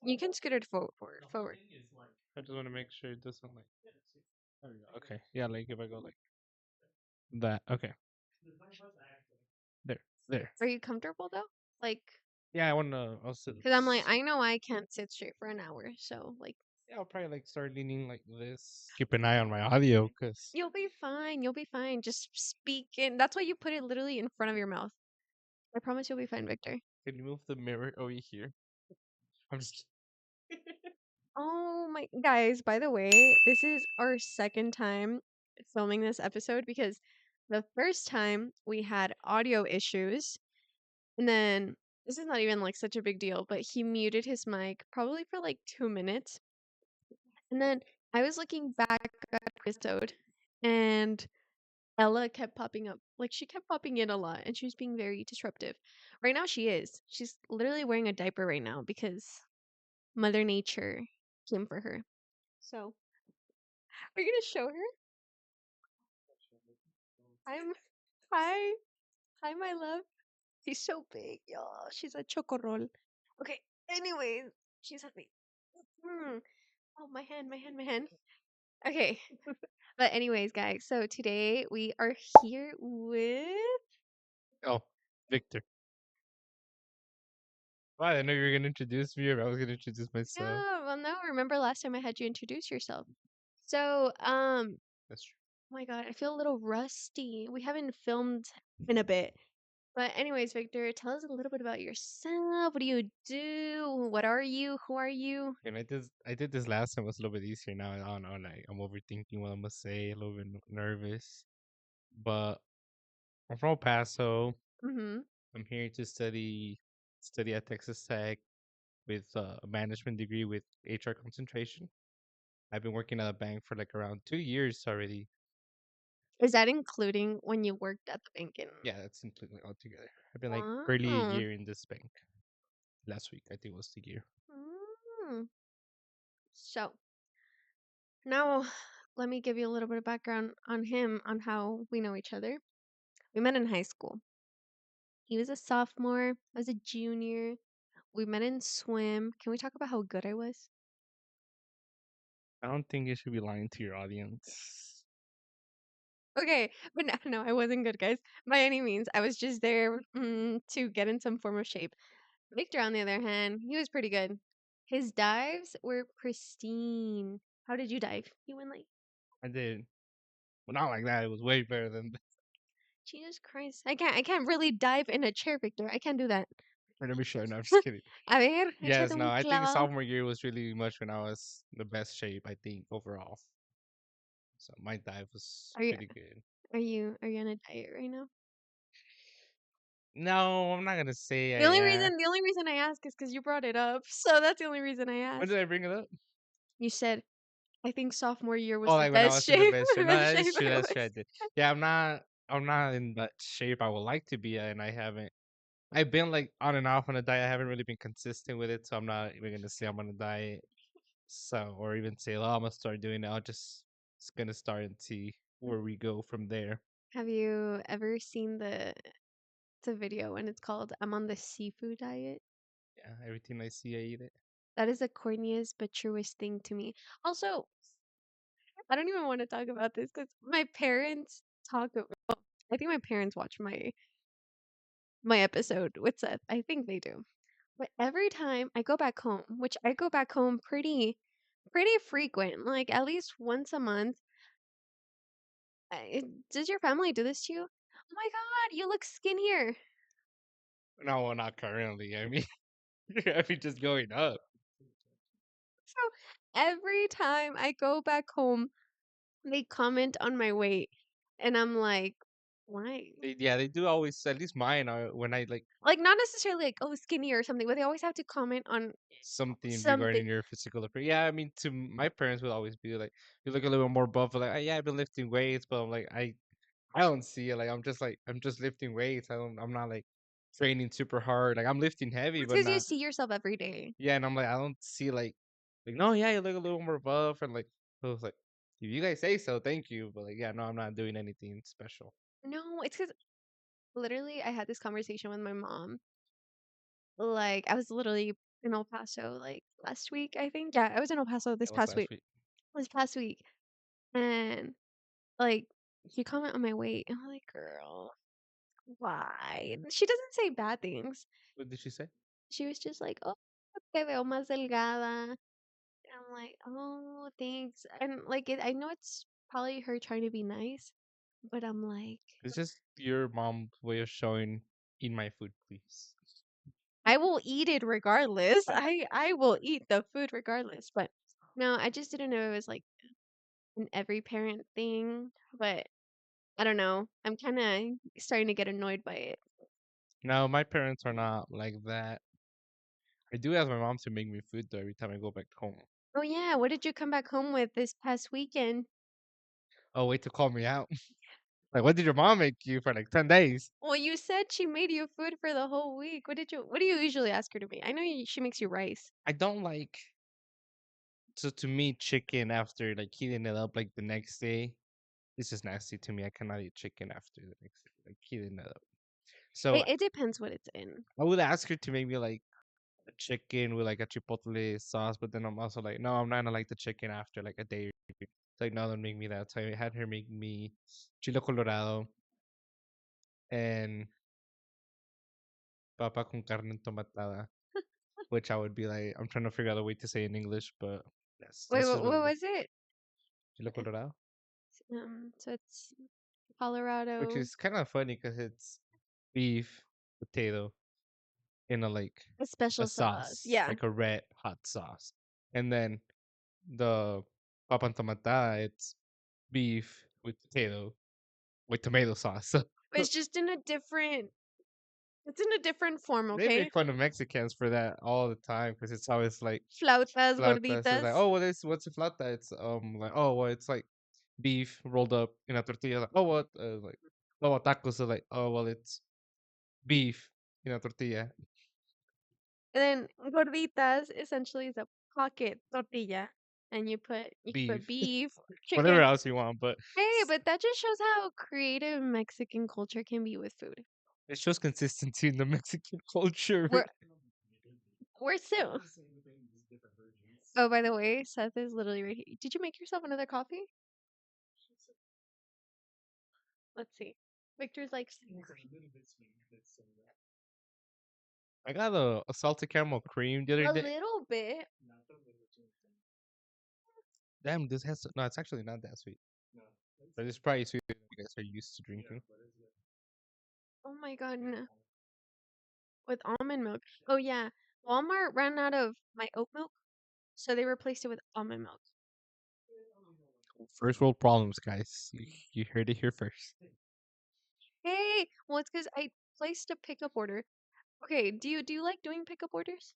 You can scoot it forward. I just want to make sure it doesn't like. There we go. Okay. Yeah, like if I go like that. Okay. There. There. Are you comfortable though? Like, Yeah, I want to. I'll sit. because I'm like, I know I can't sit straight for an hour, so like, Yeah, I'll probably like start leaning like this. Keep an eye on my audio, cause you'll be fine. You'll be fine. Just speak in. That's why you put it literally in front of your mouth. I promise you'll be fine, Victor. can you move the mirror over here? I'm just. Oh my guys, by the way, this is our second time filming this episode because the first time we had audio issues, and then this is not even like such a big deal, but he muted his mic probably for like 2 minutes. And then I was looking back at the episode and Ella kept popping up. Like she kept popping in a lot and she was being very disruptive. Right now she is. She's literally wearing a diaper right now because Mother Nature came for her. So, are you gonna show her? I'm hi. Hi my love. She's so big, y'all. She's a chocorol. Okay, anyways, she's happy. Hmm. Oh my hand, my hand, my hand. Okay. But anyways, guys, so today we are here with Oh, Victor. Well, I know you were gonna introduce me, or I was gonna introduce myself. no, well no, remember last time I had you introduce yourself. So, That's true. oh my god, I feel a little rusty. We haven't filmed in a bit. But anyways, Victor, tell us a little bit about yourself. What do you do? What are you? Who are you? And I did this last time. It was a little bit easier now. I don't know. Like I'm overthinking what I'm gonna say. A little bit nervous, but I'm from El Paso. Mm-hmm. I'm here to study at Texas Tech with a management degree with HR concentration. I've been working at a bank for like around 2 years already. Is that including when you worked at the bank in Yeah, that's completely all together. I've been like barely a Wow. year in this bank. Last week, I think was the year. Mm. So now let me give you a little bit of background on him, on how we know each other. We met in high school. He was a sophomore, I was a junior. We met in swim. Can we talk about how good I was? I don't think you should be lying to your audience. Okay, but no, no, I wasn't good, guys. By any means, I was just there to get in some form of shape. Victor, on the other hand, he was pretty good. His dives were pristine. How did you dive? You went like, I did, well, not like that. It was way better than. Jesus Christ. I can't really dive in a chair, Victor. I can't do that. Let me show. No, I'm just kidding. A ver, échate Yes, no, un I think clavado. sophomore year was really much when I was the best shape. I think overall. So my dive was Are you pretty good. are you on a diet right now? No, I'm not gonna The say only I am. reason the only reason I ask is because you brought it up. So that's the only reason I When asked. did I bring it up? You said I think sophomore year was Oh, the like when I best was in the shape, best the shape. No, best that is shape true. I That's true. I was. did. Yeah, I'm not in that shape I would like to be at, and I haven't. I've been like on and off on a diet. I haven't really been consistent with it, so I'm not even gonna say I'm on a diet. So, or even say, "Oh, I'm gonna start doing it." I'll just gonna start and see where we go from there. Have you ever seen the video and it's called I'm on the seafood diet? Yeah, everything I see, I eat it. That is the corniest but truest thing to me. Also, I don't even want to talk about this because my parents I think my parents watch my episode with Seth. I think they do. But every time I go back home, which I go back home pretty frequent, like at least once a month. Does your family do this to you? Oh my god, you look skinnier. No, well, not currently. I mean, I mean, just going up. So every time I go back home, they comment on my weight, and I'm like, why? Yeah, they do always. At least mine are when I like Like not necessarily like oh skinny or something, but they always have to comment on something something. regarding your physical appearance. Yeah, I mean, to my parents would always be like, "You look a little more buff." Like, yeah, I've been lifting weights, but I'm like, I don't see it. Like, I'm just lifting weights. I'm not like training super hard. Like, I'm lifting heavy, It's but because you not. see yourself every day. Yeah, and I'm like, I don't see like, no, yeah, you look a little more buff, and like, I was like, if you guys say so, thank you, but like, yeah, no, I'm not doing anything special. No, it's because literally I had this conversation with my mom. Like I was literally in El Paso like last week, I think. Yeah, I was in El Paso this It was past last week. week. This past week, and like he comment on my weight, and I'm like, girl, why? She doesn't say bad things. What did she say? She was just like, oh, te veo más delgada. I'm like, oh, thanks. And like, I know it's probably her trying to be nice, but I'm like, It's just your mom's way of showing, eat my food, please. I will eat it regardless. I will eat the food regardless. But no, I just didn't know it was like an every parent thing. But I don't know. I'm kind of starting to get annoyed by it. No, my parents are not like that. I do ask my mom to make me food though every time I go back home. Oh yeah, what did you come back home with this past weekend? Oh, wait to call me out. Like, what did your mom make you for like 10 days? Well, you said she made you food for the whole week. What do you usually ask her to make? I know she makes you rice. I don't like to me chicken after like heating it up like the next day. It's just nasty to me. I cannot eat chicken after the next day, like heating it up. So It depends what it's in. I would ask her to make me like a chicken with like a chipotle sauce, but then I'm also like, no, I'm not gonna like the chicken after like a day. It's like, no, don't make me that. So I had her make me chile colorado and papa con carne entomatada, which I would be like, I'm trying to figure out a way to say in English, but Wait, that's just what what it is. was it? Chile colorado, So it's which Colorado, is kind of funny because it's beef, potato in a like a a special sauce. sauce, Yeah. like a red hot sauce, and then the papa entomatada, it's beef with potato with tomato sauce. It's just in a different it's in a different form, They okay? make fun of Mexicans for that all the time because it's always like Flautas, flautas. It's like, gorditas. oh, what's a flauta? It's like, oh, well, it's like beef rolled up in a tortilla. Like, oh, what? Like, oh, tacos are like, oh, well, it's beef in a tortilla, And then gorditas essentially is a pocket tortilla. And you can put beef, beef, whatever chicken. else you want. But Hey, but that just shows how creative Mexican culture can be with food. it shows consistency in the Mexican culture. We're we're still. Oh, by the way, Seth is literally right here. Did you make yourself another coffee? Let's see. Victor's like I got a salted caramel cream the other a day. little bit. Damn, this has no. It's actually not that sweet, but it's probably sweet than you guys are used to drinking. Oh my god, no. With almond milk. Oh yeah, Walmart ran out of my oat milk, so they replaced it with almond milk. First world problems, guys. You heard it here first. Hey, well it's because I placed a pickup order. Okay, do you like doing pickup orders?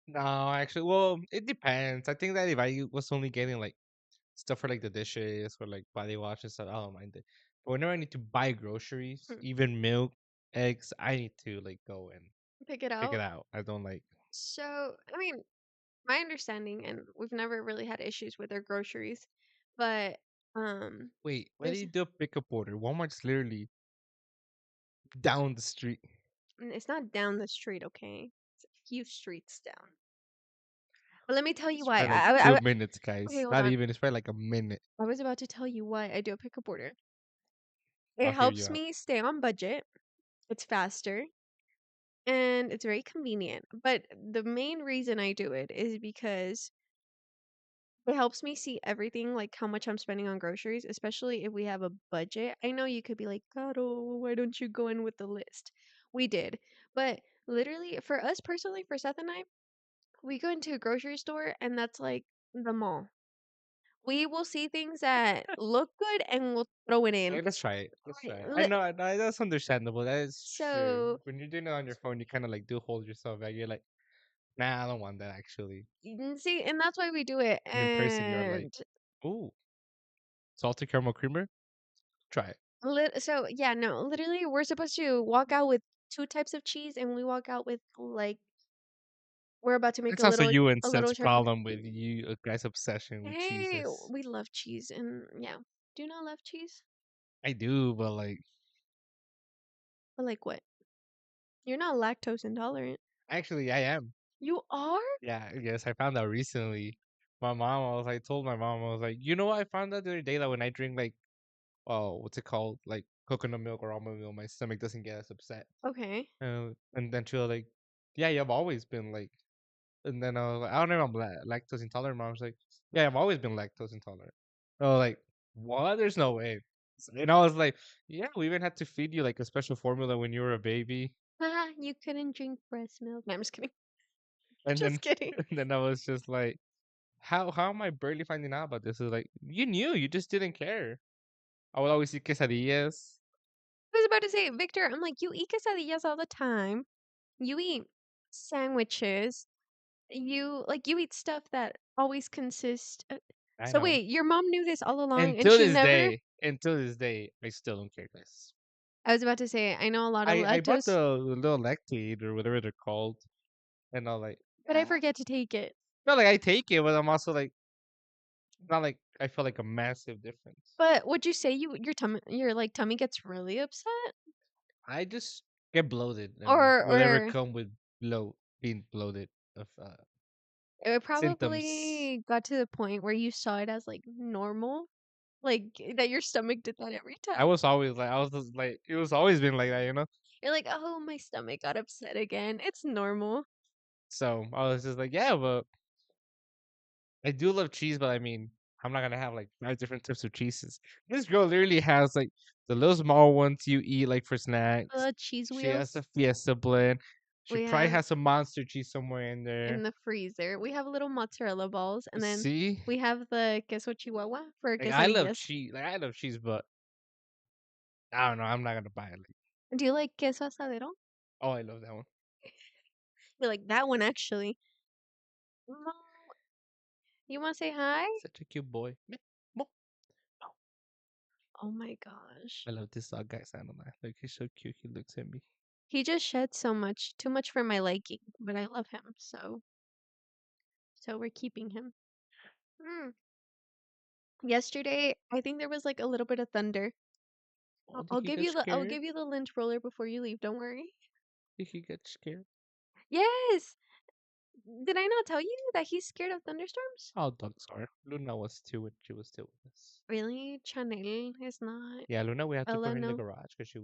No, actually, well, it depends. I think that if I was only getting like stuff for like the dishes or like body wash and stuff, I don't mind it. But whenever I need to buy groceries, Hmm, even milk, eggs, I need to like go and pick it pick it out. out. I don't like. So I mean, my understanding, and we've never really had issues with their groceries, but Wait, why do there's you do a pickup order? Walmart's literally down the street. it's not down the street, okay? It's a few streets down. But let me tell you It's why. probably like 2 minutes, Okay, guys. hold Not on. even. It's probably like a minute. I was about to tell you why I do a pickup order. It I'll hear helps you out. me stay on budget. It's faster and it's very convenient. But the main reason I do it is because it helps me see everything, like how much I'm spending on groceries, especially if we have a budget. I know you could be like, Caro, why don't you go in with the list? We did. But literally, for us personally, for Seth and I, we go into a grocery store and that's like the mall. We will see things that look good and we'll throw it in. Okay, let's try it. Let's try Right, it. I know that's understandable. That is true. so, When you're doing it on your phone, you kind of like do hold yourself back. You're like, nah, I don't want that actually. see, and that's why we do it. And in person, you're like, And ooh, salted caramel creamer. Try it. so yeah, no, literally, we're supposed to walk out with two types of cheese, and we walk out with like we're about to make It's also you and a little Seth's charcuterie. problem with you guys' obsession with Hey, cheeses. we love cheese, and yeah, do you not love cheese? I do, but like, But like what? You're not lactose intolerant. Actually, I am. You are? Yeah, yes, I found out recently. I told my mom, I was like, you know what? I found out the other day that when I drink like, oh, what's it called? Like coconut milk or almond milk, my stomach doesn't get as upset. Okay. And then she was like, yeah, you've always been like, and then I was like, I don't know if I'm lactose intolerant. Mom was like, yeah, I've always been lactose intolerant. I was like, what? There's no way. And I was like, yeah, we even had to feed you like a special formula when you were a baby. Ah, you couldn't drink breast milk. No, I'm just kidding. And then, Just kidding. and then I was just like, how am I barely finding out about this? It's like, you knew, you just didn't care. I would always eat quesadillas. I was about to say, Victor, I'm like, you eat quesadillas all the time. You eat sandwiches. You eat stuff that always consists. I So know. wait, your mom knew this all along, and she never. Until this day, I still don't care, guys. I was about to say, I know a lot of I bought lactose, the little Lactaid or whatever they're called, and I'm like, but I forget to take it. not like I take it, but I'm also like, not like I feel like a massive difference. But would you say your like tummy gets really upset, I just get bloated and whatever or come with being bloated of it symptoms. probably got to the point where you saw it as like normal, like that your stomach did that every time. I was just like, it was always been like that, you know. You're like, oh, my stomach got upset again. It's normal. So I was just like, yeah, but I do love cheese, but I mean, I'm not gonna have like 5 different types of cheeses. This girl literally has like the little small ones you eat like for snacks. Cheese She has a wheels. Fiesta blend. She We probably have has some monster cheese somewhere in in there. the freezer. We have little mozzarella balls, and then See, we have the queso chihuahua for like I love quesadillas. cheese. Like I love cheese, but I don't know. I'm not gonna buy it. Like, Do you like queso asadero? oh, I love that one. You like that one actually. Mo, you want to say hi? Such a cute boy. Meh, mo. Oh, Oh my gosh. I love this dog, guys. I don't know. Like he's so cute. He looks at me. He just sheds so much, too much for my liking, but I love him, so we're keeping him. Mm. Yesterday, I think there was like a little bit of thunder. Oh, did I'll he give get you scared? the lint roller before you leave. Don't worry. Did he get scared? Yes. Did I not tell you that he's scared of thunderstorms? All dogs are. Luna was too when she was still with us. Really? Chanel is not. Yeah, Luna, we had to put Ella, her in the no. garage because she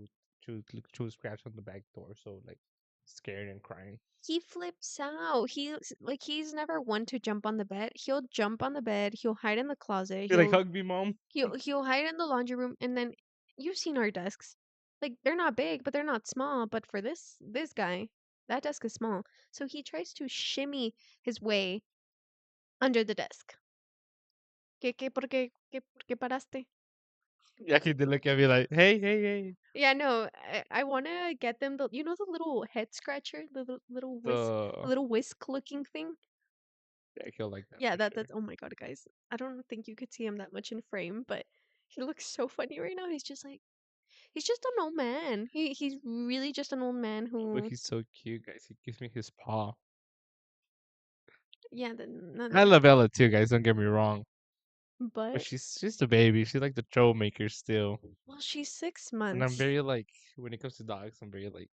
was scratched on the back door, so like scared and crying. He flips out. He's never one to jump on the bed. He'll jump on the bed. He'll hide in the closet. He like hug me, mom. He'll hide in the laundry room, and then you've seen our desks. Like they're not big, but they're not small. But for this guy, that desk is small. So he tries to shimmy his way under the desk. Por qué paraste? Yeah, he did look at me like, hey, hey, hey. Yeah, no, I want to get them the little head scratcher, the The little whisk looking thing. yeah, he'll like that Yeah, for sure. that's oh my god, guys. I don't think you could see him that much in frame, but he looks so funny right now. He's just an old man. He's really just an old man But who he's so cute, guys. He gives me his paw. yeah, I love Ella too, guys. Don't get me wrong. But but she's just a baby. She's like the troublemaker still. well, she's six And I'm months. very like when it comes to dogs, I'm very like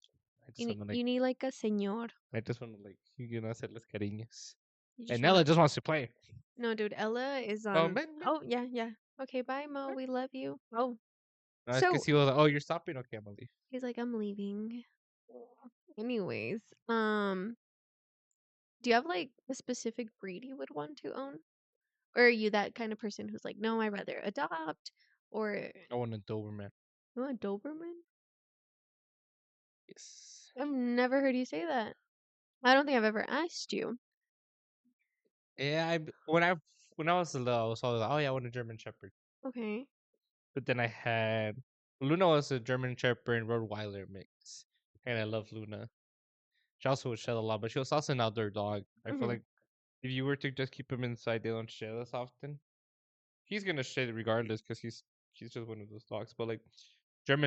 I just want to like You need like a señor. I just want to like hacerles cariños. You just And wanna Ella just wants to play. No, dude, Ella is Oh, on. man, man. Oh, yeah, yeah. Okay, bye, Mo. We love you. Oh, No, it's because so he was like, oh, you're stopping? Okay, I'm gonna leave. he's like, I'm leaving. Anyways, do you have like a specific breed you would want to own? Or are you that kind of person who's like, no, I'd rather adopt or I want a Doberman. you want a Doberman? Yes. I've never heard you say that. I don't think I've ever asked you. Yeah, when I was little, I was always like, oh yeah, I want a German Shepherd. Okay. But then I had Luna was a German Shepherd and Rottweiler mix, and I love Luna. She also would shed a lot, but she was also an outdoor dog. I feel Mm-hmm. like if you were to just keep him inside, they don't shed as often. He's gonna shed regardless because he's just one of those dogs. But like She's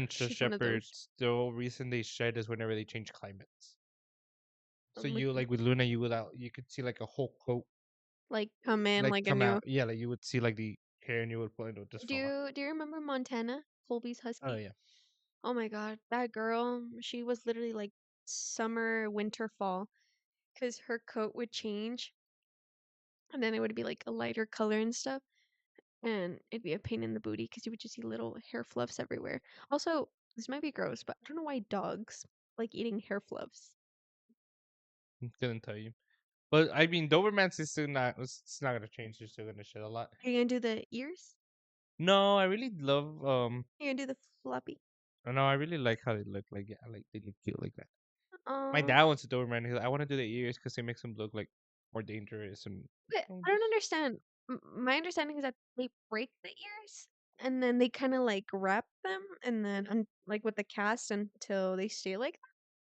one of those. Shepherds, the only reason they shed is whenever they change climates. So Like, you like with Luna, you could see like a whole coat like come in like like a come new. out. Yeah, like you would see like the hair and you would pull it would just fall out. Do you remember Montana, Colby's Oh husky? yeah, Oh my god, that girl, she was literally like summer, winter, fall. because her coat would change, and then it would be like a lighter color and stuff, and it'd be a pain in the booty because you would just see little hair fluffs everywhere. Also, this might be gross, but I don't know why dogs like eating hair fluffs. Couldn't tell you. But I mean, Dobermans is still not. It's not gonna change. They're still gonna shed a lot. Are you gonna do the ears? No, I really love. Are you gonna do the floppy? No, I really like how they look. Like yeah, like they look cute like that. My Um, dad wants a Doberman. He's like, I want to do the ears because it makes them look like more dangerous and. but Oh, I don't just understand. My understanding is that they break the ears and then they kind of like wrap them and then like with the cast until they stay like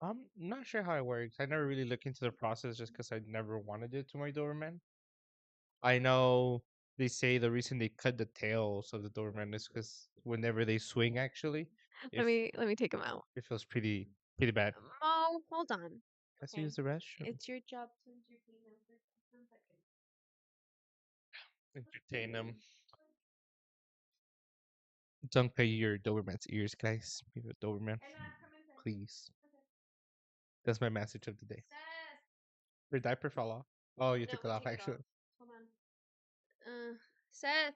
I'm not sure how it works. I never really look into the process just because I never wanted it to my Doberman. I know they say the reason they cut the tails of the Doberman is because whenever they swing, actually, that. if Let me take them out. it feels pretty bad. Oh, hold on. Let's Okay, use the restroom. it's your job to entertain them for 1 second. Entertain them. Don't pay your Doberman's ears, guys. Give a Doberman, And come inside. please. Okay. That's my message of the day. Seth. Your diaper fell off. Oh, you No, took it we off take it off. actually. Hold on. Seth,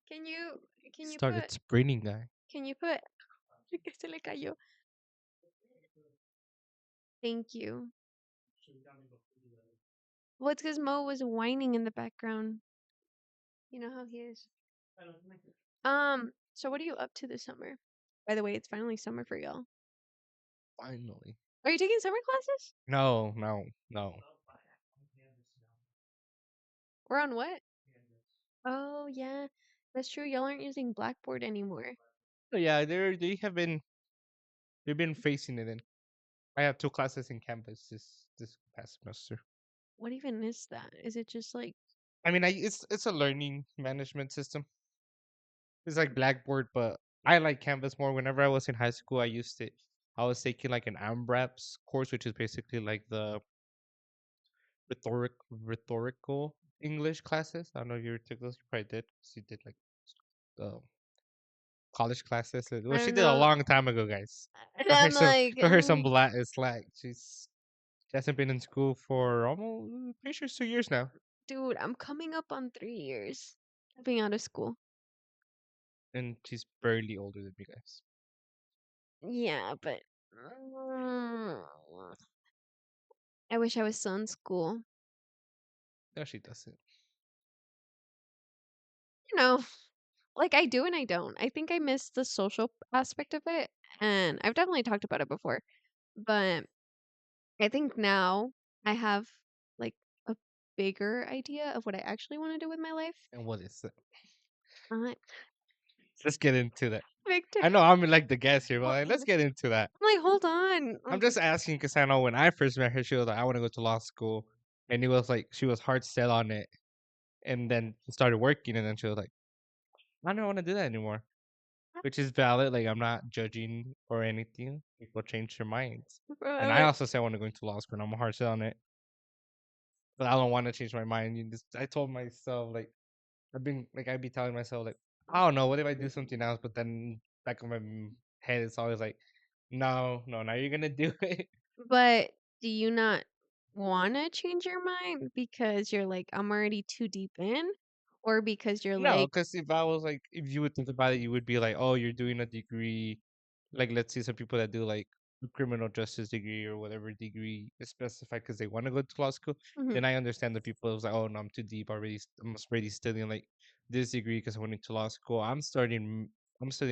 can you can you Started put spraining, guy. can you put que se le cayó. Thank you. Well, it's because Mo was whining in the background. You know how he is. So what are you up to this summer? By the way, it's finally summer for y'all. Finally. Are you taking summer classes? No, no, no. Or on what? Oh yeah, that's true. Y'all aren't using Blackboard anymore. So yeah, they've been facing it in. I have two classes in campus this past semester. What even is that? Is it just like I mean, it's a learning management system. It's like Blackboard, but I like Canvas more. Whenever I was in high school, I used it. I was taking like an AMRAPS course, which is basically like the rhetorical English classes. I don't know if you ever took those. You probably did. 'Cause you did like uh, college classes. Well, I she don't did a know. long time ago, guys. And Got her I'm some like, got her some slack. She hasn't been in school for almost pretty sure it's 2 years now, dude, I'm coming up on 3 years of being out of school. and she's barely older than me, guys. Yeah, but mm, I wish I was still in school. No, she doesn't. You know, like I do and I don't. I think I miss the social aspect of it, and I've definitely talked about it before. But I think now I have like a bigger idea of what I actually want to do with my life. And what is it? I'm like, Let's get into that. Victor, I know I'm like the guest here, but hold like, let's on. get into that. I'm like, hold on. I'm just asking because I know when I first met her, she was like, "I want to go to law school," and it was like she was hard set on it, and then started working, and then she was like, "I don't want to do that anymore," which is valid. Like I'm not judging or anything. People change their minds, Bro, and I also say I want to go into law school, and I'm hard set on it, but I don't want to change my mind. I told myself like I'd be telling myself like, I don't know, what if I do something else? But then back of my head, it's always like, no, no, now you're gonna do it. but do you not want to change your mind because you're like, I'm already too deep in? Or because you're No, like, because if I was like, if you would think about it, you would be like, oh, you're doing a degree. Like, let's see some people that do like a criminal justice degree or whatever degree is specified because they want to go to law school. mhm, Then I understand the people who's like, oh no, I'm too deep already. I'm already studying like this degree because I went into law school. I'm studying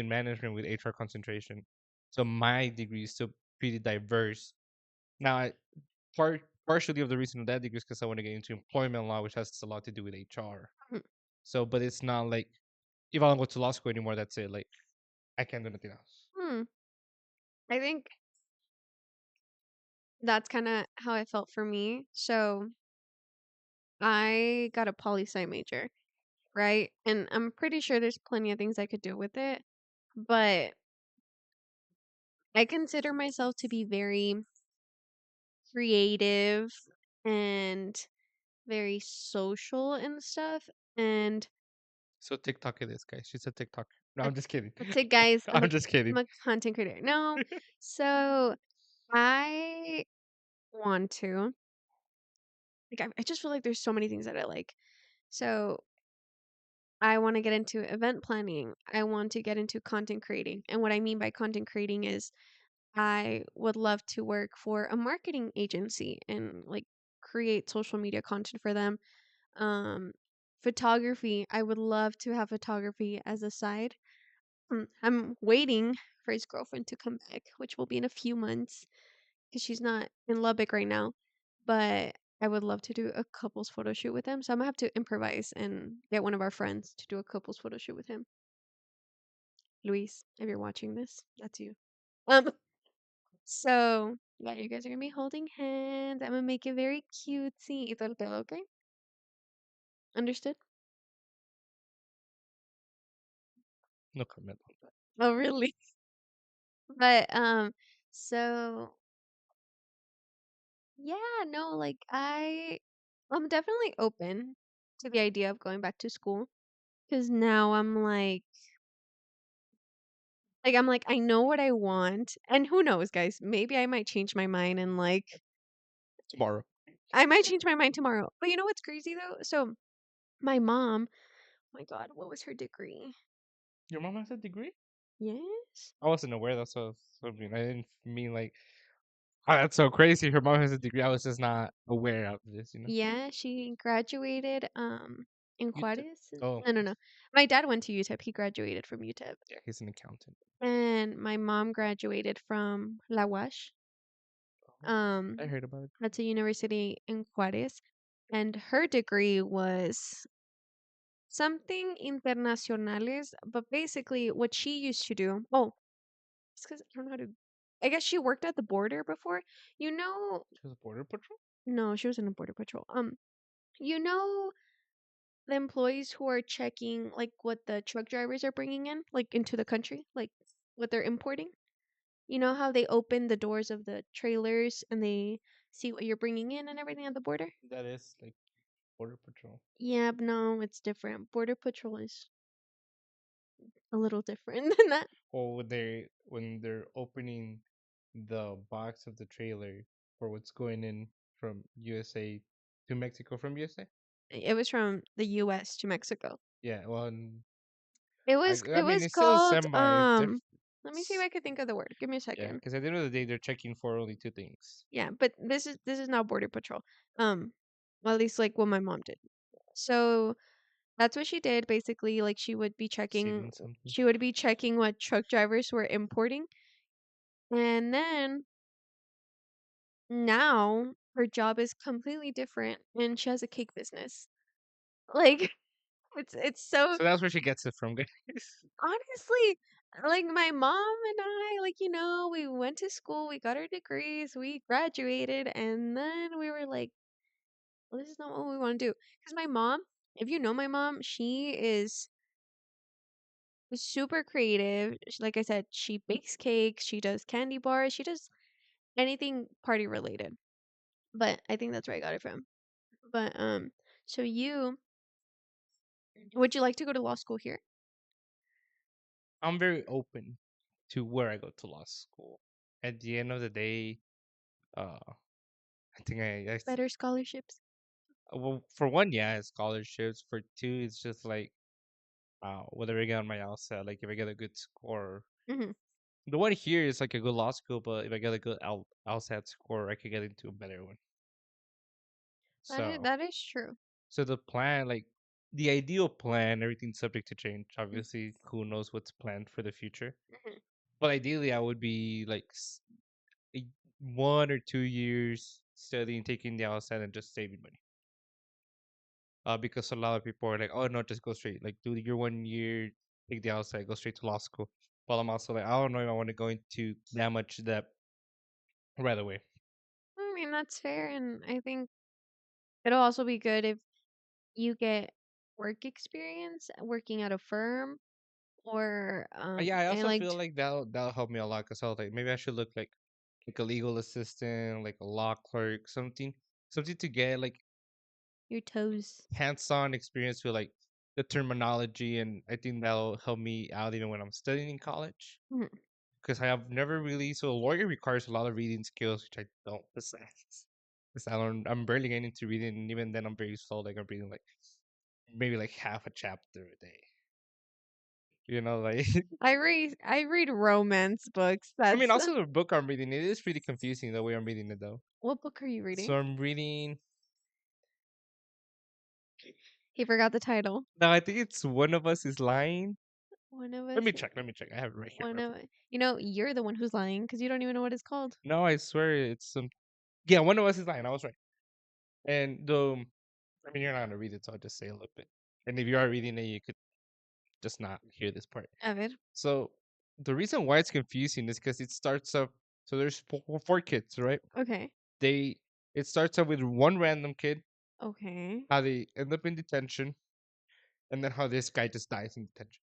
management with HR concentration, so my degree is still pretty diverse. Now, partially of the reason of that degree is because I want to get into employment law, which has a lot to do with HR. mhm, So, but it's not like if I don't go to law school anymore, that's it. Like I can't do anything else. hmm. I think that's kind of how it felt for me. So I got a poli sci major, right? And I'm pretty sure there's plenty of things I could do with it. But I consider myself to be very creative and very social and stuff. And So TikTok it is, guys. She's a TikToker. No, that- I'm just kidding. that's it, guys. I'm just I'm kidding. a content creator. No, so I want to. Like I just feel like there's so many things that I like. So I want to get into event planning. I want to get into content creating. And what I mean by content creating is I would love to work for a marketing agency and like create social media content for them. Um, Photography, I would love to have photography as a side. I'm waiting for his girlfriend to come back, which will be in a few months because she's not in Lubbock right now. But I would love to do a couples photo shoot with him. So I'm gonna have to improvise and get one of our friends to do a couples photo shoot with him. Luis, if you're watching this, that's you. Um, so yeah, you guys are gonna be holding hands. I'm gonna make it very cutesy. Y todo el pedo, okay? Understood? No comment on that. Oh, really? But so yeah, no, like I'm definitely open to the idea of going back to school because now I'm like I know what I want, and who knows, guys? Maybe I might change my mind and like Tomorrow. I might change my mind tomorrow. But you know what's crazy though? So my mom, my God, what was her degree? Your mom has a degree? Yes. I wasn't aware. That's what I mean. I didn't mean like, oh, that's so crazy. Her mom has a degree. I was just not aware of this. Yeah, she graduated in UTEP. Juarez. Oh, No, no, no. My dad went to UTEP. He graduated from UTEP. yeah, he's an accountant. And my mom graduated from La UASH. Oh, I heard about it. That's a university in Juarez. And her degree was something internacionales, but basically what she used to do. Oh, it's because I don't know how to. I guess she worked at the border before. You know, She was a border patrol. no, she was in a border patrol. You know the employees who are checking like what the truck drivers are bringing in, like into the country, like what they're importing. You know how they open the doors of the trailers and they see what you're bringing in and everything at the border? That is like border patrol. Yeah, but no, it's different. Border Patrol is a little different than that. Or when they're opening the box of the trailer for what's going in from USA to Mexico from USA. It was from the US to Mexico. Yeah, well, It I was I it mean was it's still called semi diff. let me see if I could think of the word. Give me a Yeah, second. because at the end of the day, they're checking for only two things: Yeah, but this is not Border Patrol. Um well, at least like what my mom did. So that's what she did basically, like receiving something. she would be checking what truck drivers were importing, and then now her job is completely different and she has a cake business. Like it's so So that's where she gets it from, guys. honestly, like my mom and I, like, we went to school, we got our degrees, we graduated, and then we were like, well, this is not what we want to do. Because my mom, if you know my mom, she is super creative. Like I said, she bakes cakes, she does candy bars, she does anything party related. But I think that's where I got it from. But so would you like to go to law school here? I'm very open to where I go to law school. At the end of the day, uh, I think Better scholarships? well, for one, yeah, it's scholarships. For two, it's just like whether I get on my LSAT, like if I get a good score. Hmm. The one here is like a good law school, but if I get a good LSAT score, I could get into a better one. So, That is true. so the plan, like the ideal plan, everything's subject to change. Obviously, who knows what's planned for the future? Mhm. But ideally, I would be like 1 or 2 years studying, taking the LSAT, and just saving money. Because a lot of people are like, oh no, just go straight. Like do your 1 year, take the outside, go straight to law school. While I'm also like, I don't know if I want to go into that much debt right away. I mean, that's fair, and I think it'll also be good if you get work experience working at a firm or Yeah, I and also like feel like that'll help me a lot because I was like, maybe I should look like a legal assistant, like a law clerk, something to get like your toes. hands-on experience with like the terminology, and I think that'll help me out even when I'm studying in college. Mhm. because I have never really. So a lawyer requires a lot of reading skills, which I don't possess. Because I don't, I'm barely getting into reading, and even then, I'm very slow. Like I'm reading like maybe like half a chapter a day. You know, like I read romance books. I mean, That's also the book I'm reading, it is pretty confusing the way I'm reading it though. what book are you So reading? I'm reading. He forgot the title. No, I think it's One of Us is Lying. One of Let us. me check. Let me check. I have it right here. One of Perfect. you're the one who's lying because you don't even know what it's called. No, I swear it's some. Yeah, One of Us is Lying. I was right. And I mean, you're not gonna read it, so I'll just say a little bit. And if you are reading it, you could just not hear this part. Evid. So the reason why it's confusing is because it starts up. So there's four kids, right? Okay. They it starts up with one random kid, Okay. how they end up in detention, and then how this guy just dies in detention.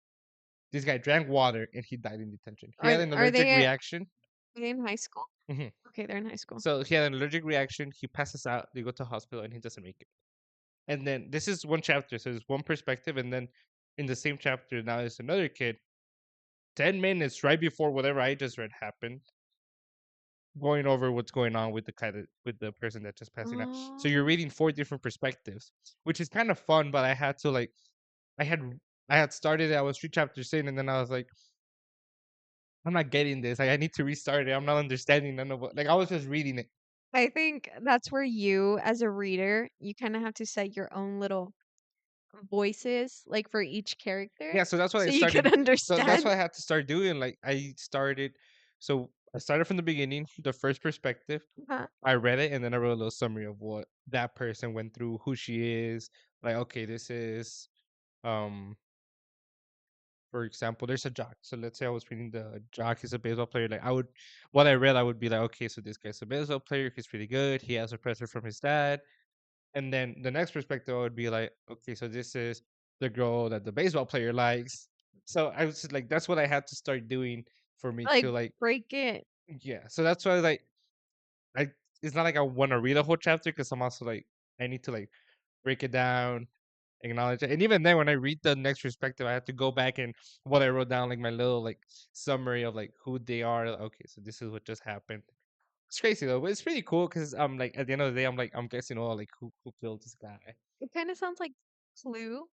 This guy drank water and he died in detention. He Are had an are allergic they reaction. are they in high school? Mhm. Okay, they're in high school. So he had an allergic reaction. He passes out. They go to hospital and he doesn't make it. And then this is one chapter, so it's one perspective, and then in the same chapter now there's another kid. 10 minutes right before whatever I just read happened, going over what's going on with the with the person that just passing out. So you're Oh, reading four different perspectives, which is kind of fun. But I had to like, I had I had started it. I was three chapters in, and then I was like, I'm not getting this. Like, I need to restart it. I'm not understanding none of what. Like I was just reading it. I think that's where you, as a reader, you kind of have to set your own little voices, like for each character, Yeah, so that's what I so you can started. So that's understand. what I had to start doing. Like I started. So I started from the beginning, the first perspective. Huh. I read it and then I wrote a little summary of what that person went through, who she is. Like, okay, this is um for example, there's a jock. So let's say I was reading the jock is a baseball player. Like I would what I read, I would be like, okay, so this guy's a baseball player, he's pretty good, he has a presser from his dad. And then the next perspective I would be like, okay, so this is the girl that the baseball player likes. So I was just like, that's what I had to start doing for me Like to like break it. yeah. So that's why like I it's not like I want to read a whole chapter because I'm also like I need to like break it down, acknowledge it, and even then when I read the next perspective, I have to go back and what I wrote down, like my little like summary of like who they are. Like, okay, so this is what just happened. It's crazy though, but it's pretty cool because I'm like at the end of the day, I'm like I'm guessing oh like who killed this guy. It kind of sounds like Clue,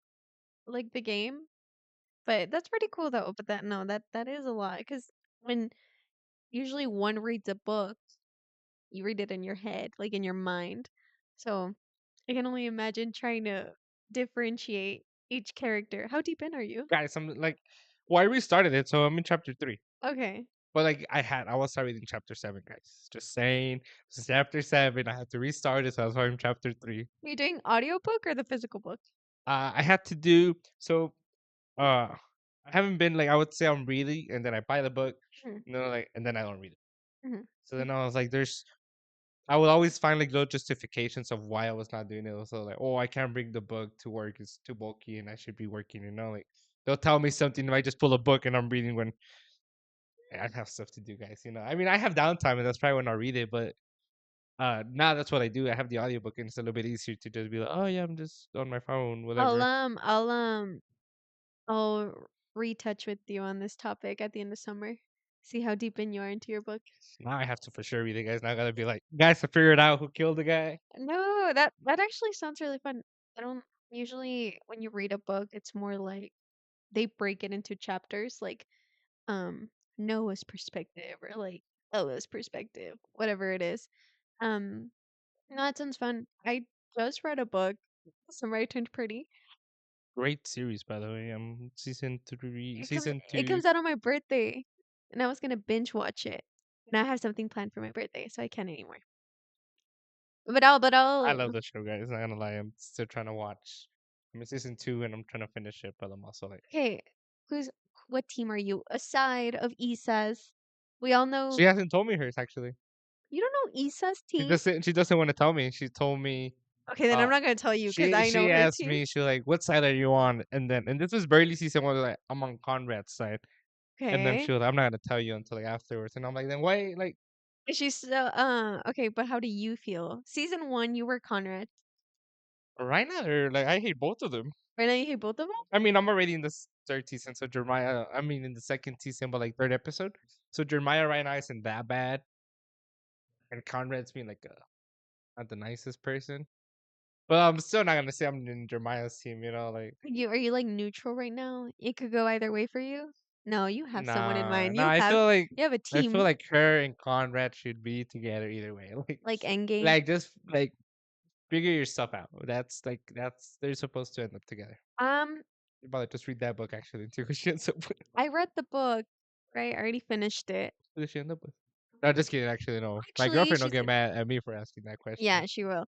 like the game, but that's pretty cool though. But that no, that is a lot because when usually one reads a book, you read it in your head, like in your mind. So I can only imagine trying to differentiate each character. How deep in are you? Guys, I'm like, well, I restarted it, so I'm in chapter three. Okay. But like I was already in chapter seven, guys. Just saying, this is chapter seven. I had to restart it, so I was in chapter three. Are you doing audiobook or the physical book? I had to do so. I haven't been like I would say I'm reading, and then I buy the book, Mm-hmm. like, and then I don't read it. So Mm-hmm. then I was like, I would always find like little justifications of why I was not doing it. Also, like, oh, I can't bring the book to work; it's too bulky, and I should be working. Like they'll tell me something if I just pull a book and I'm reading when I have stuff to do, guys. I mean, I have downtime, and that's probably when I read it, but. Now that's what I do. I have the audiobook and it's a little bit easier to just be like, oh yeah, I'm just on my phone, I'll whatever. um I'll um I'll retouch with you on this topic at the end of summer. See how deep in you are into your book. Now I have to for sure read it, guys. Now I gotta be like, guys, to figure it out who killed the guy. No, that actually sounds really fun. I don't usually when you read a book, it's more like they break it into chapters, like um Noah's perspective or like Ella's perspective, whatever it is. Um, no, that sounds fun. I just read a book, Somebody Turned Pretty. Great series, by the way. Season three, It comes season it two. comes out on my birthday, and I was gonna binge watch it. And I have something planned for my birthday, so I can't anymore. But I love I'll the show, guys. Not gonna lie, I'm still trying to watch. I'm in season two, and I'm trying to finish it, but I'm also like, okay. Who's what team are you? Aside of Issa's, we all she know hasn't told me hers actually. you don't know Issa's She team. doesn't. She doesn't want to tell me. She told me. Okay, then I'm Uh, not gonna tell you because she I know she her asked team. me. She like, what side are you on? And this was barely season one. Like, I'm on Conrad's side. And then she Okay. was like, I'm not gonna tell you until like afterwards. And I'm like, then why? Like She's still okay, but how do you feel? Season one, you were Conrad. right now, or like I hate both of them. Right now you hate both of them? I mean, I'm already in the third season, so Jeremiah. I mean, in the second season, but like third episode. So Jeremiah right now isn't that bad, and Conrad's being like not the nicest person. But I'm still not gonna say I'm in Jeremiah's team. You know, like Are you like neutral right now? It could go either way for you. No, you have someone in nah, mind. nah. You have a I feel team like her and Conrad should be together either way. like Endgame. Like just like figure your stuff out. That's they're supposed to end up together. Um, But just read that book actually too, because she ends up with I read the book, right? I already finished it. who does she end up with? No, just kidding. Actually, no. My Actually, girlfriend will she's get mad at me for asking that question. yeah, she will.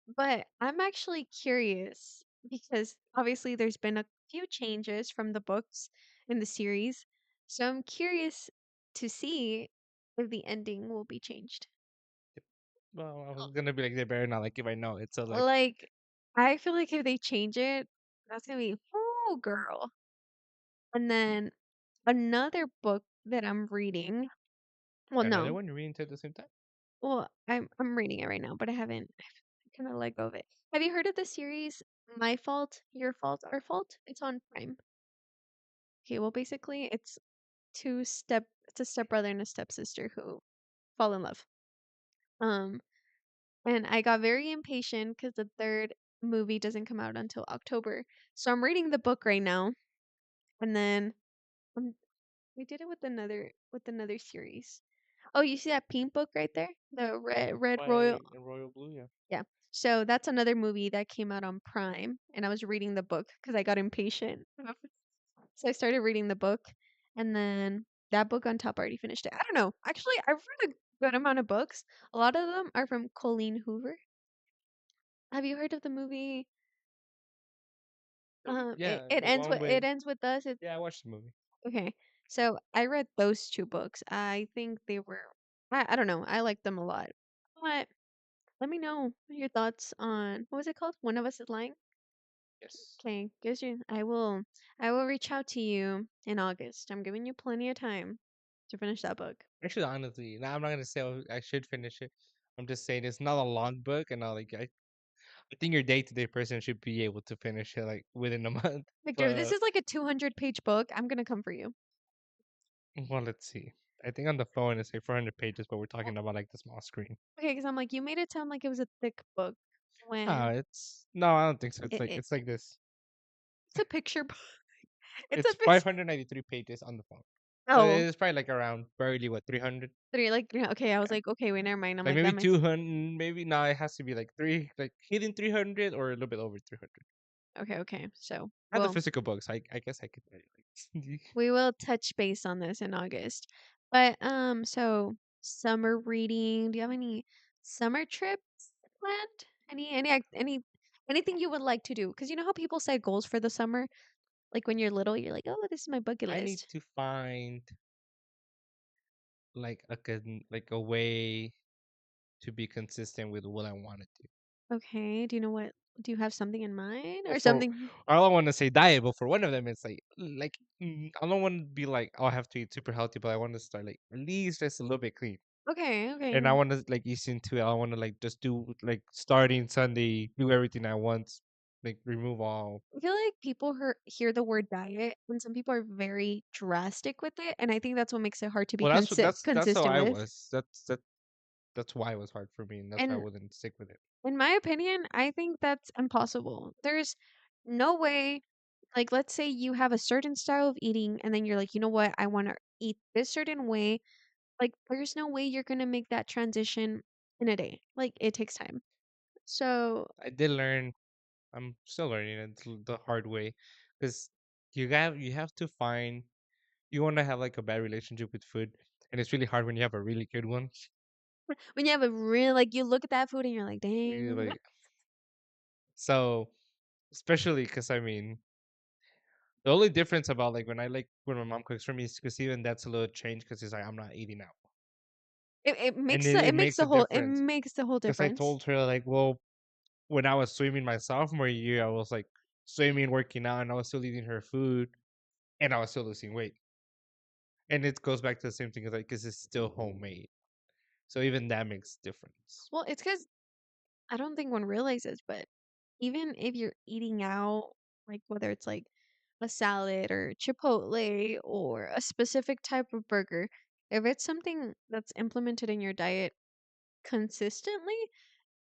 But I'm actually curious because obviously there's been a few changes from the books in the series. So I'm curious to see if the ending will be changed. Well, I was gonna be like, they better not like if I know it. So like, Like, I feel like if they change it, that's gonna be, oh, girl. And then another book that I'm reading. Well, another no. one you're reading to at the same time. Well, I'm reading it right now, but I haven't kind of let go of it. Have you heard of the series My Fault, Your Fault, Our Fault? It's on Prime. Okay, well, basically, it's a stepbrother and a stepsister who fall in love. Um, and I got very impatient because the third movie doesn't come out until October. So I'm reading the book right now, and then um, we did it with another series. Oh, you see that pink book right there? The red royal. White and royal blue, yeah. Yeah. So that's another movie that came out on Prime, and I was reading the book because I got impatient. So I started reading the book, and then that book on top I already finished it. I don't know. Actually, I've read a good amount of books. A lot of them are from Colleen Hoover. Have you heard of the movie? Yeah, It the ends one with with it ends with us. It's yeah, I watched the movie. okay. So I read those two books. I think they were. I don't know. I liked them a lot. But let me know your thoughts on what was it called? One of Us is Lying. Yes. Okay, gives you. I will reach out to you in August. I'm giving you plenty of time to finish that book. Actually, honestly, now I'm not gonna say I should finish it. I'm just saying it's not a long book, and I think your day-to-day person should be able to finish it like within a month. Victor, this But is like a 200-page book. I'm gonna come for you. well, let's see. I think on the phone it's like 400 pages, but we're Well, talking about like the small screen. okay, because I'm like, you made it sound like it was a thick book No, when it's no, I don't think so. it, it It's like this. it's a picture book. It's a It's picture. 593 pages on the phone. So Oh, it's probably like around barely what 300. three. Okay, I was Yeah. like, okay, wait, never mind. I'm Like like, maybe that makes 200, maybe no, it has to be like three, like hitting 300 or a little bit over 300. okay, okay. So, I have the well, physical books. I guess I could tell you, like, we will touch base on this in August. But so summer reading. Do you have any summer trips planned? Anything you would like to do? Because you know how people set goals for the summer? Like when you're little, you're like, oh, this is my bucket I need list. to find like a way to be consistent with what I want to do. Okay. Do you have something in mind Well, or for something? I don't want to say diet, but for one of them, it's I don't want to be like, oh, I have to eat super healthy, but I want to start like at least just a little bit clean. Okay, okay. And I want to like ease into it. I want to like just do like starting Sunday, do everything at once, like remove all. I feel like people hear the word diet, and some people are very drastic with it, and I think that's what makes it hard to be Well, that's how consistent I with. was. That's why it was hard for me, and that's why I And wouldn't stick with it. in my opinion, I think that's impossible. There's no way, like, let's say you have a certain style of eating, and then you're like, you know what, I want to eat this certain way. Like, there's no way you're going to make that transition in a day. Like, it takes time. So, I did learn. I'm still learning it the hard way, because you have to find you want to have like a bad relationship with food, and it's really hard when you have a really good one. when you have a real, like, you look at that food and you're like, You dang. like so especially because I mean the only difference about like when my mom cooks for me is because even that's a little change because it's like I'm not eating out, and It it makes makes a the whole it difference makes the whole because I difference. told her like, well, when I was swimming my sophomore year, I was like swimming, working out, and I was still eating her food, and I was still losing weight. And it goes back to the same thing as like because it's still homemade, so even that makes difference. Well, it's because I don't think one realizes, but even if you're eating out. like whether it's like a salad or Chipotle or a specific type of burger, if it's something that's implemented in your diet consistently,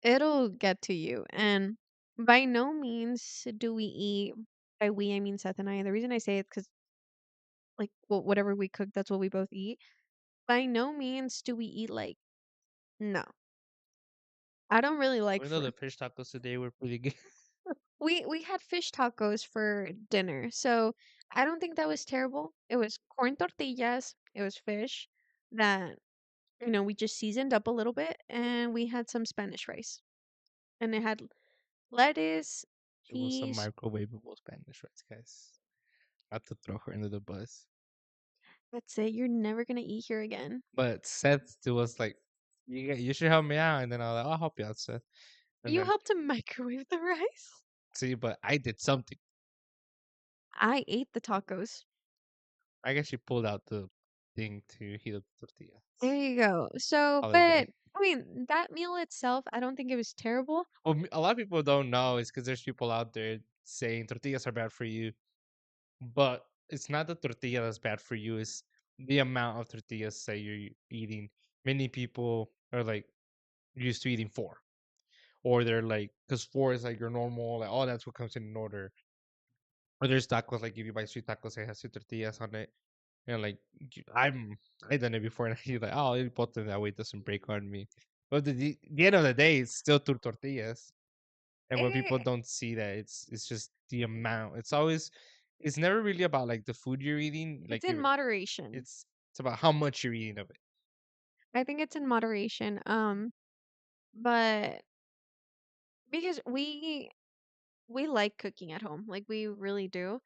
it'll get to you. And by no means do we eat, by we, I mean Seth and I. And the reason I say it because, like, whatever we cook, that's what we both eat. By no means do we eat like, no. I don't really like Even though for the fish tacos today were pretty good. we had fish tacos for dinner, so I don't think that was terrible. It was corn tortillas, it was fish that we just seasoned up a little bit, and we had some Spanish rice, and it had lettuce, It was some cheese. microwavable Spanish rice, guys. Not to throw her under the bus. That's it. You're never gonna eat here again. But Seth still was like, you should help me out. And then I was like, I'll help you out, Seth. And You then, helped to microwave the rice. see, but I did something. I ate the tacos. I guess she pulled out the thing to heat up the There tortillas. you go. So, Other but day. I mean, that meal itself, I don't think it was terrible. Well, a lot of people don't know is because there's people out there saying tortillas are bad for you. But it's not the tortilla that's bad for you, it's the amount of tortillas that you're eating. Many people are like used to eating four. Or they're like, because four is like your normal, like, oh, that's what comes in an order. Or there's tacos, like if you buy street tacos, it has two tortillas on it. And like, I done it before, and you're like, oh, el pote that way doesn't break on me. But the end of the day, it's still two tortillas. And when people Eh, don't see that, it's just the amount. It's never really about like the food you're eating. it's Like in if moderation. it's about how much you're eating of it. I think it's in moderation. But because we like cooking at home, like we really do.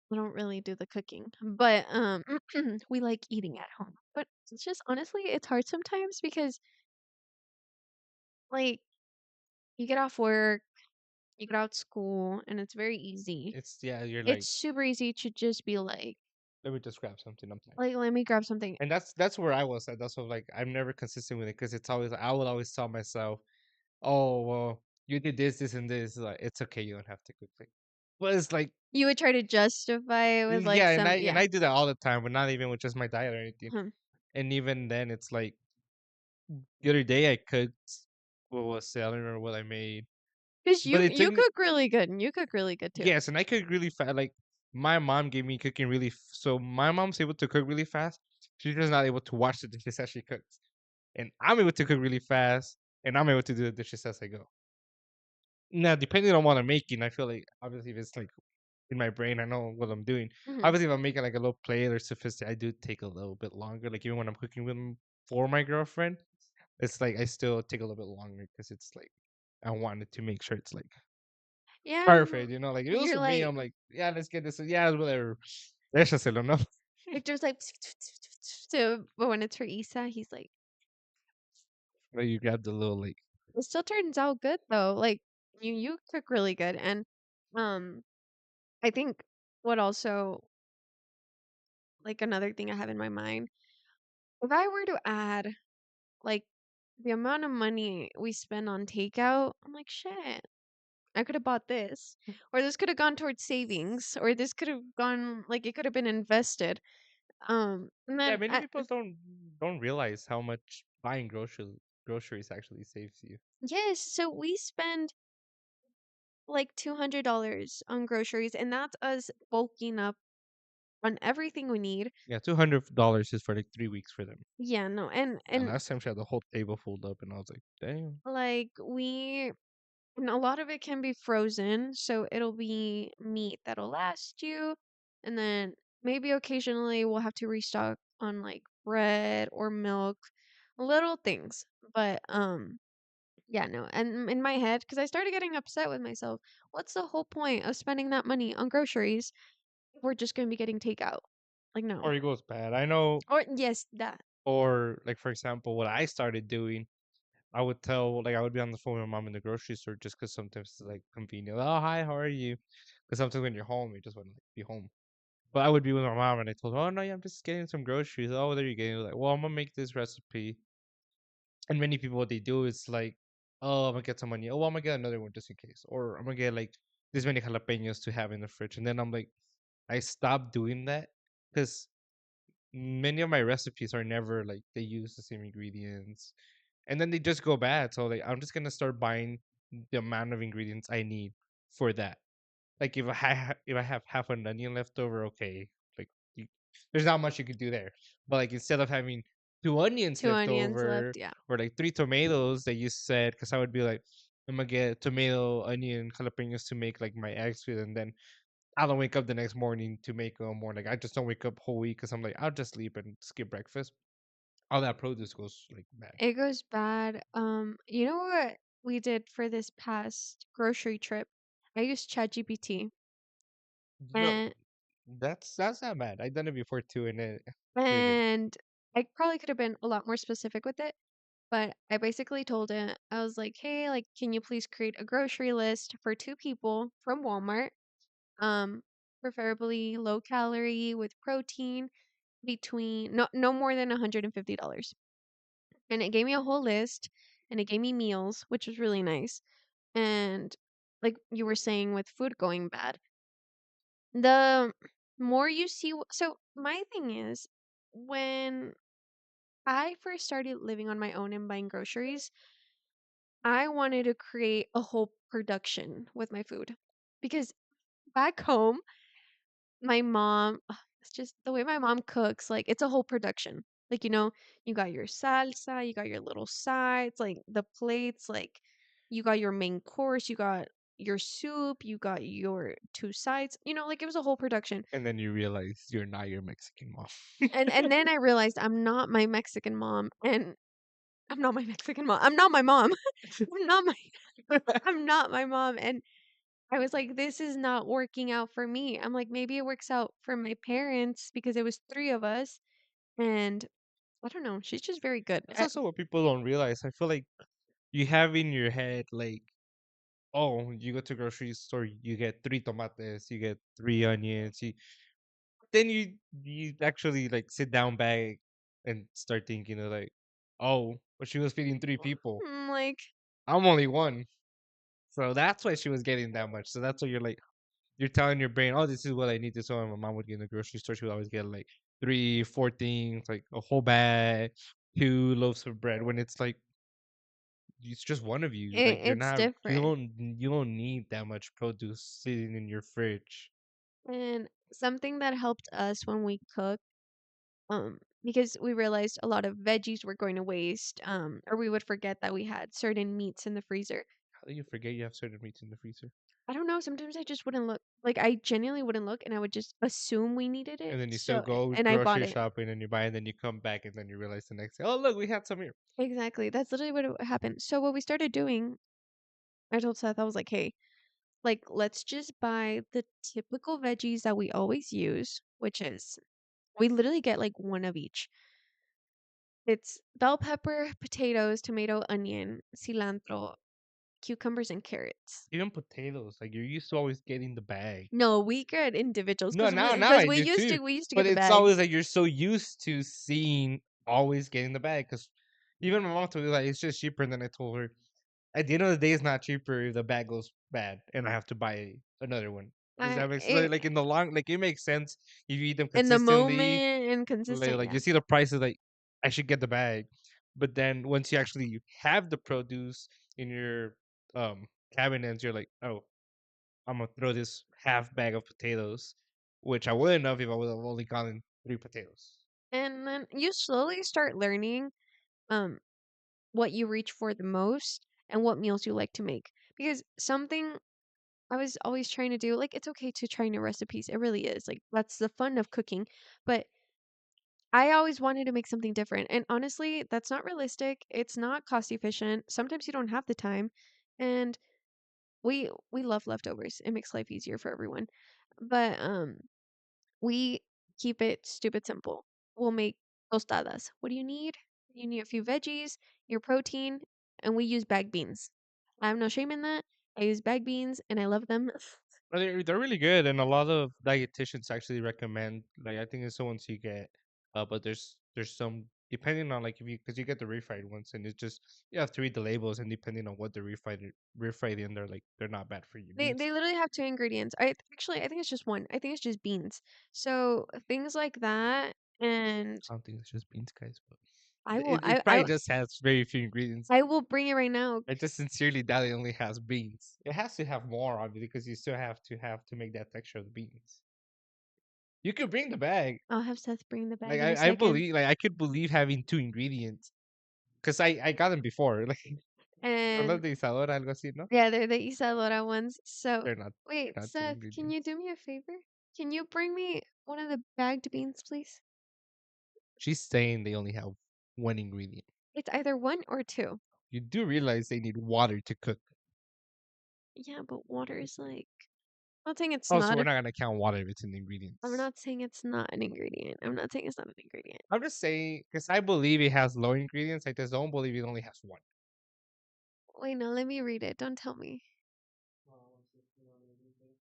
We don't really do the cooking, but we like eating at home. But it's just honestly, it's hard sometimes because like you get off work, you get out school, and it's very easy. It's yeah, you're like, It's super easy to just be let me just grab something. I'm tired. like let me grab something. And that's where I was at. That's what like I'm never consistent with it because it's always I would always tell myself, oh well, you did this, this, and this. Like it's okay, you don't have to cook. Like, but it's like You would try to justify it with like yeah, some and yeah. I do that all the time, but not even with just my diet or anything. Hmm. And even then, it's like the other day I cooked what was it? I don't remember what I made, Because but it took you me cook really good and you cook really good too. yes, and I cook really fast. Like my mom gave me cooking really, so my mom's able to cook really fast. She's just not able to watch the dishes as she cooks, and I'm able to cook really fast, and I'm able to do the dishes as I go. Now, depending on what I'm making, I feel like obviously if it's like in my brain, I know what I'm doing. Hmm. Obviously, if I'm making like a little plate or sophisticated, I do take a little bit longer. Like even when I'm cooking with for my girlfriend, it's like I still take a little bit longer because it's like I wanted to make sure it's like Yeah, perfect. You know, like if it was you're for me, like I'm like, yeah, let's get this. Yeah, whatever. Let's just no. Victor's like so, but when it's for Isa, he's like, Like you grab the little like it still turns out good though. Like you cook really good, and um, I think what also like another thing I have in my mind, if I were to add like the amount of money we spend on takeout, I'm like, shit, I could have bought this, or this could have gone towards savings, or this could have gone like it could have been invested. And yeah. then Many people don't realize how much buying groceries actually saves you. yes, so we spend like $200 on groceries, and that's us bulking up on everything we need. Yeah, $200 is for like 3 weeks for them. Yeah, no, Yeah, and last time she had the whole table filled up, and I was like, damn. like and a lot of it can be frozen, so it'll be meat that'll last you, and then maybe occasionally we'll have to restock on like bread or milk, little things. But yeah, no. And in my head, because I started getting upset with myself, what's the whole point of spending that money on groceries if we're just gonna be getting takeout? Like no. Or it goes bad. I know. Or yes, that. Or like for example, what I started doing, I would tell like I would be on the phone with my mom in the grocery store just because sometimes it's like convenient. Oh hi, how are you? Because sometimes when you're home, you just want to like, be home. But I would be with my mom, and I told her, oh no, yeah, I'm just getting some groceries. Oh, there you go. Like, well, I'm gonna make this recipe. And many people, what they do is like, oh, I'm gonna get some money. Oh, I'm gonna get another one just in case. Or I'm gonna get like this many jalapenos to have in the fridge. And then I'm like, I stopped doing that because many of my recipes are never like they use the same ingredients, and then they just go bad. So like, I'm just gonna start buying the amount of ingredients I need for that. Like if I have half an onion left over, okay, like you, there's not much you could do there. But like instead of having two onions Two left onions over left, yeah. or like three tomatoes that you said, because I would be like, I'm gonna get tomato, onion, jalapenos to make like my eggs with, and then I don't wake up the next morning to make them, or like I just don't wake up whole week because I'm like I'll just sleep and skip breakfast. All that produce goes like bad. It goes bad. You know what we did for this past grocery trip? I used ChatGPT You know, and that's not bad. I've done it before too, and it's pretty good. and I probably could have been a lot more specific with it, but I basically told it, I was like, "Hey, like, can you please create a grocery list for two people from Walmart? Um, preferably low calorie with protein between no more than $150." And it gave me a whole list and it gave me meals, which was really nice. And like you were saying with food going bad, the more you see, so my thing is when I first started living on my own and buying groceries, I wanted to create a whole production with my food because back home, my mom, it's just the way my mom cooks, like it's a whole production. Like, you got your salsa, you got your little sides, like the plates, like you got your main course, you got your soup, you got your two sides, like it was a whole production. And then you realize you're not your Mexican mom. And then I realized I'm not my Mexican mom and I'm not my Mexican mom. I'm not my mom. I'm not my I'm not my mom. And I was like, this is not working out for me. I'm like, maybe it works out for my parents because it was three of us. And I don't know. She's just very good. That's also what people don't realize. I feel like you have in your head like, oh, you go to grocery store, you get three tomates, you get three onions. Then you actually like sit down back and start thinking of like, oh, but she was feeding three people. Like, I'm only one. So that's why she was getting that much. So that's why you're like, you're telling your brain, oh, this is what I need to. So my mom would get in the grocery store. She would always get like three, four things, like a whole bag, two loaves of bread. When it's like it's just one of you. Like you're it's not, different. you don't need that much produce sitting in your fridge. And something that helped us when we cook, because we realized a lot of veggies were going to waste, or we would forget that we had certain meats in the freezer. How do you forget you have certain meats in the freezer? I don't know. Sometimes I just wouldn't look. Like I genuinely wouldn't look, and I would just assume we needed it. And then you still So, go and I bought grocery it. shopping and you buy, and then you come back, and then you realize the next day, oh look, we had some here. Exactly. That's literally what happened. So what we started doing, I told Seth, I was like, hey, like let's just buy the typical veggies that we always use, which is we literally get like one of each. It's bell pepper, potatoes, tomato, onion, cilantro, cucumbers, and carrots. Even potatoes, like you're used to always getting the bag. No, we get individuals No, because we now because I we do used too. to we used to get But the it's bag. always like you're so used to seeing always getting the bag. Because even my mom told me like it's just cheaper. And then I told her at the end of the day, it's not cheaper if the bag goes bad and I have to buy another one. Does I that make sense? it, Like in the long, like it makes sense if you eat them in the consistently. moment and consistent, Like yeah. you see the prices, like I should get the bag. But then once you actually have the produce in your cabinets, you're like, oh, I'm gonna throw this half bag of potatoes, which I wouldn't have if I would have only gotten three potatoes. And then you slowly start learning um what you reach for the most and what meals you like to make. Because something I was always trying to do, like, it's okay to try new recipes. It really is. Like, that's the fun of cooking. But I always wanted to make something different. And honestly, that's not realistic. It's not cost efficient. Sometimes you don't have the time. And we love leftovers. It makes life easier for everyone. But we keep it stupid simple. We'll make tostadas. What do you need? You need a few veggies, your protein, and we use bag beans. I have no shame in that. I use bag beans and I love them. But they're really good, and a lot of dietitians actually recommend. Like I think it's the ones you get, but there's some depending on like if you because you get the refried ones and it's just you have to read the labels and depending on what the refried in, they're not bad for your beans. They literally have two ingredients. I think it's just one. I think it's just beans. So things like that, and I don't think it's just beans, guys, but I will it probably just has very few ingredients. I will bring it right now. I just sincerely doubt it only has beans. It has to have more obviously because you still have to make that texture of the beans. You could bring the bag. I'll have Seth bring the Like bag in a I second. believe like I could believe having two ingredients because I got them before. Like son las And de Isadora, algo así, ¿no? yeah, they're the Isadora ones. So They're not wait, they're not two Seth, can you ingredients. do me a favor? Can you bring me one of the bagged beans, please? She's saying they only have one ingredient. It's either one or two. You do realize they need water to cook. Yeah, but water is like. I'm not saying it's Oh, so not. we're not gonna count water if it's in the I'm ingredients. not saying it's not an ingredient. I'm not saying it's not an ingredient. I'm just saying because I believe it has low ingredients. I just don't believe it only has one. Wait, no, let me read it. Don't tell me.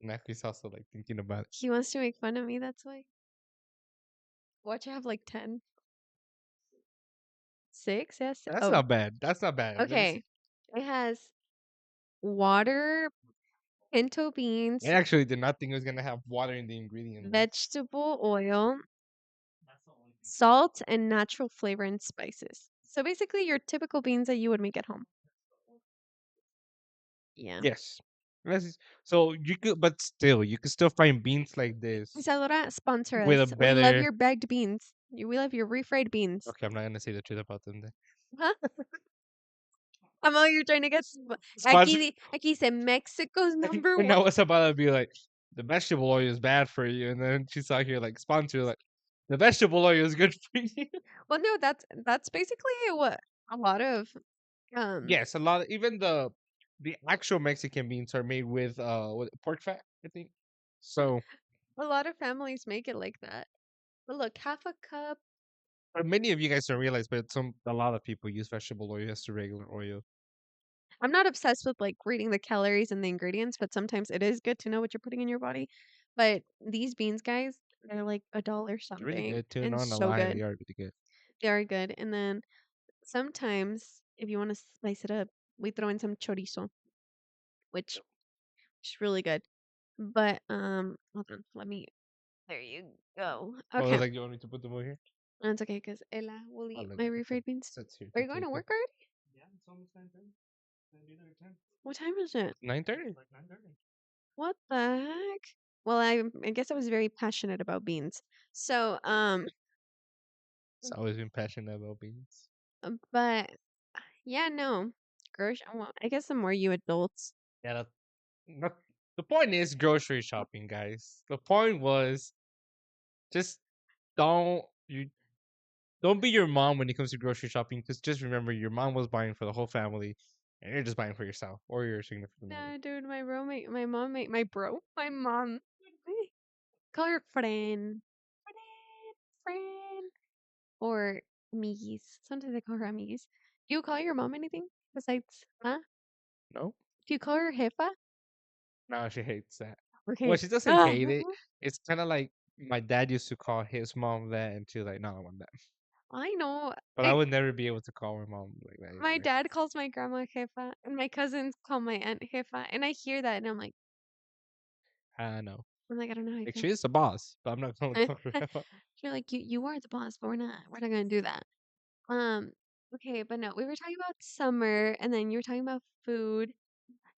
Matthew's also like thinking about it. He wants to make fun of me, that's why. Watch, I have like 10. 6? Yes. That's Oh, not bad. That's not bad. Let me see. okay. It has water, pinto I beans, actually did not think it was gonna have water in the ingredient list. vegetable oil, salt, and natural flavor and spices. So basically, your typical beans that you would make at home. Yeah. Yes. So you could, but still, you could still find beans like this Isadora, sponsor with a us. We love better. your bagged beans. We love your refried beans. Okay, I'm not gonna say the truth about them then. Huh? I'm all you're trying to get. Sponsor. Aquí dice Mexico's number And one. I was about to be like, the vegetable oil is bad for you, and then she saw here like sponsor like, the vegetable oil is good for you. Well, no, that's basically what a lot of um Yes, a lot. Even the actual Mexican beans are made with pork fat, I think. So, a lot of families make it like that. But look, half a cup. many of you guys don't realize, but a lot of people use vegetable oil as the regular oil. I'm not obsessed with like reading the calories and the ingredients, but sometimes it is good to know what you're putting in your body. But these beans, guys, they're like a dollar They're really something good too. and Not gonna so lie, they good. are really good. They are good. And then sometimes if you want to spice it up, we throw in some chorizo, which is really good. But hold on, let me. There you go. I was Okay, like, you want me to put them over here? that's okay because Ella will I'll eat let my you put them. refried beans. That's here Are to you going to take them. work already? Yeah, it's almost 9:30. What time is it? 9:30. What the heck? Well, I guess I was very passionate about beans. So, It's always been passionate about beans. but yeah, no. Well, I guess the more you adults, Yeah, not, the point is grocery shopping, guys. The point was just don't you don't be your mom when it comes to grocery shopping. Because just remember, your mom was buying for the whole family, and you're just buying for yourself or your significant other. no, dude, my roommate, my mom, my bro, my mom, call her friend, or amiguis. Sometimes I call her amiguis. Do you call your mom anything besides, huh? No, Do you call her jefa? no, she hates that. Well, Okay. she doesn't Ah, hate it. It's kind of like my dad used to call his mom that, and she's like, "No, I want that." I know. But I would never be able to call my mom like that My either. dad calls my grandma jefa, and my cousins call my aunt jefa, and I hear that, and I know. I'm like, I don't know how I Like feel. she is the boss, but I'm not gonna call her. You're like, you are the boss, but we're not gonna do that. Um, okay, but no, we were talking about summer, and then you were talking about food.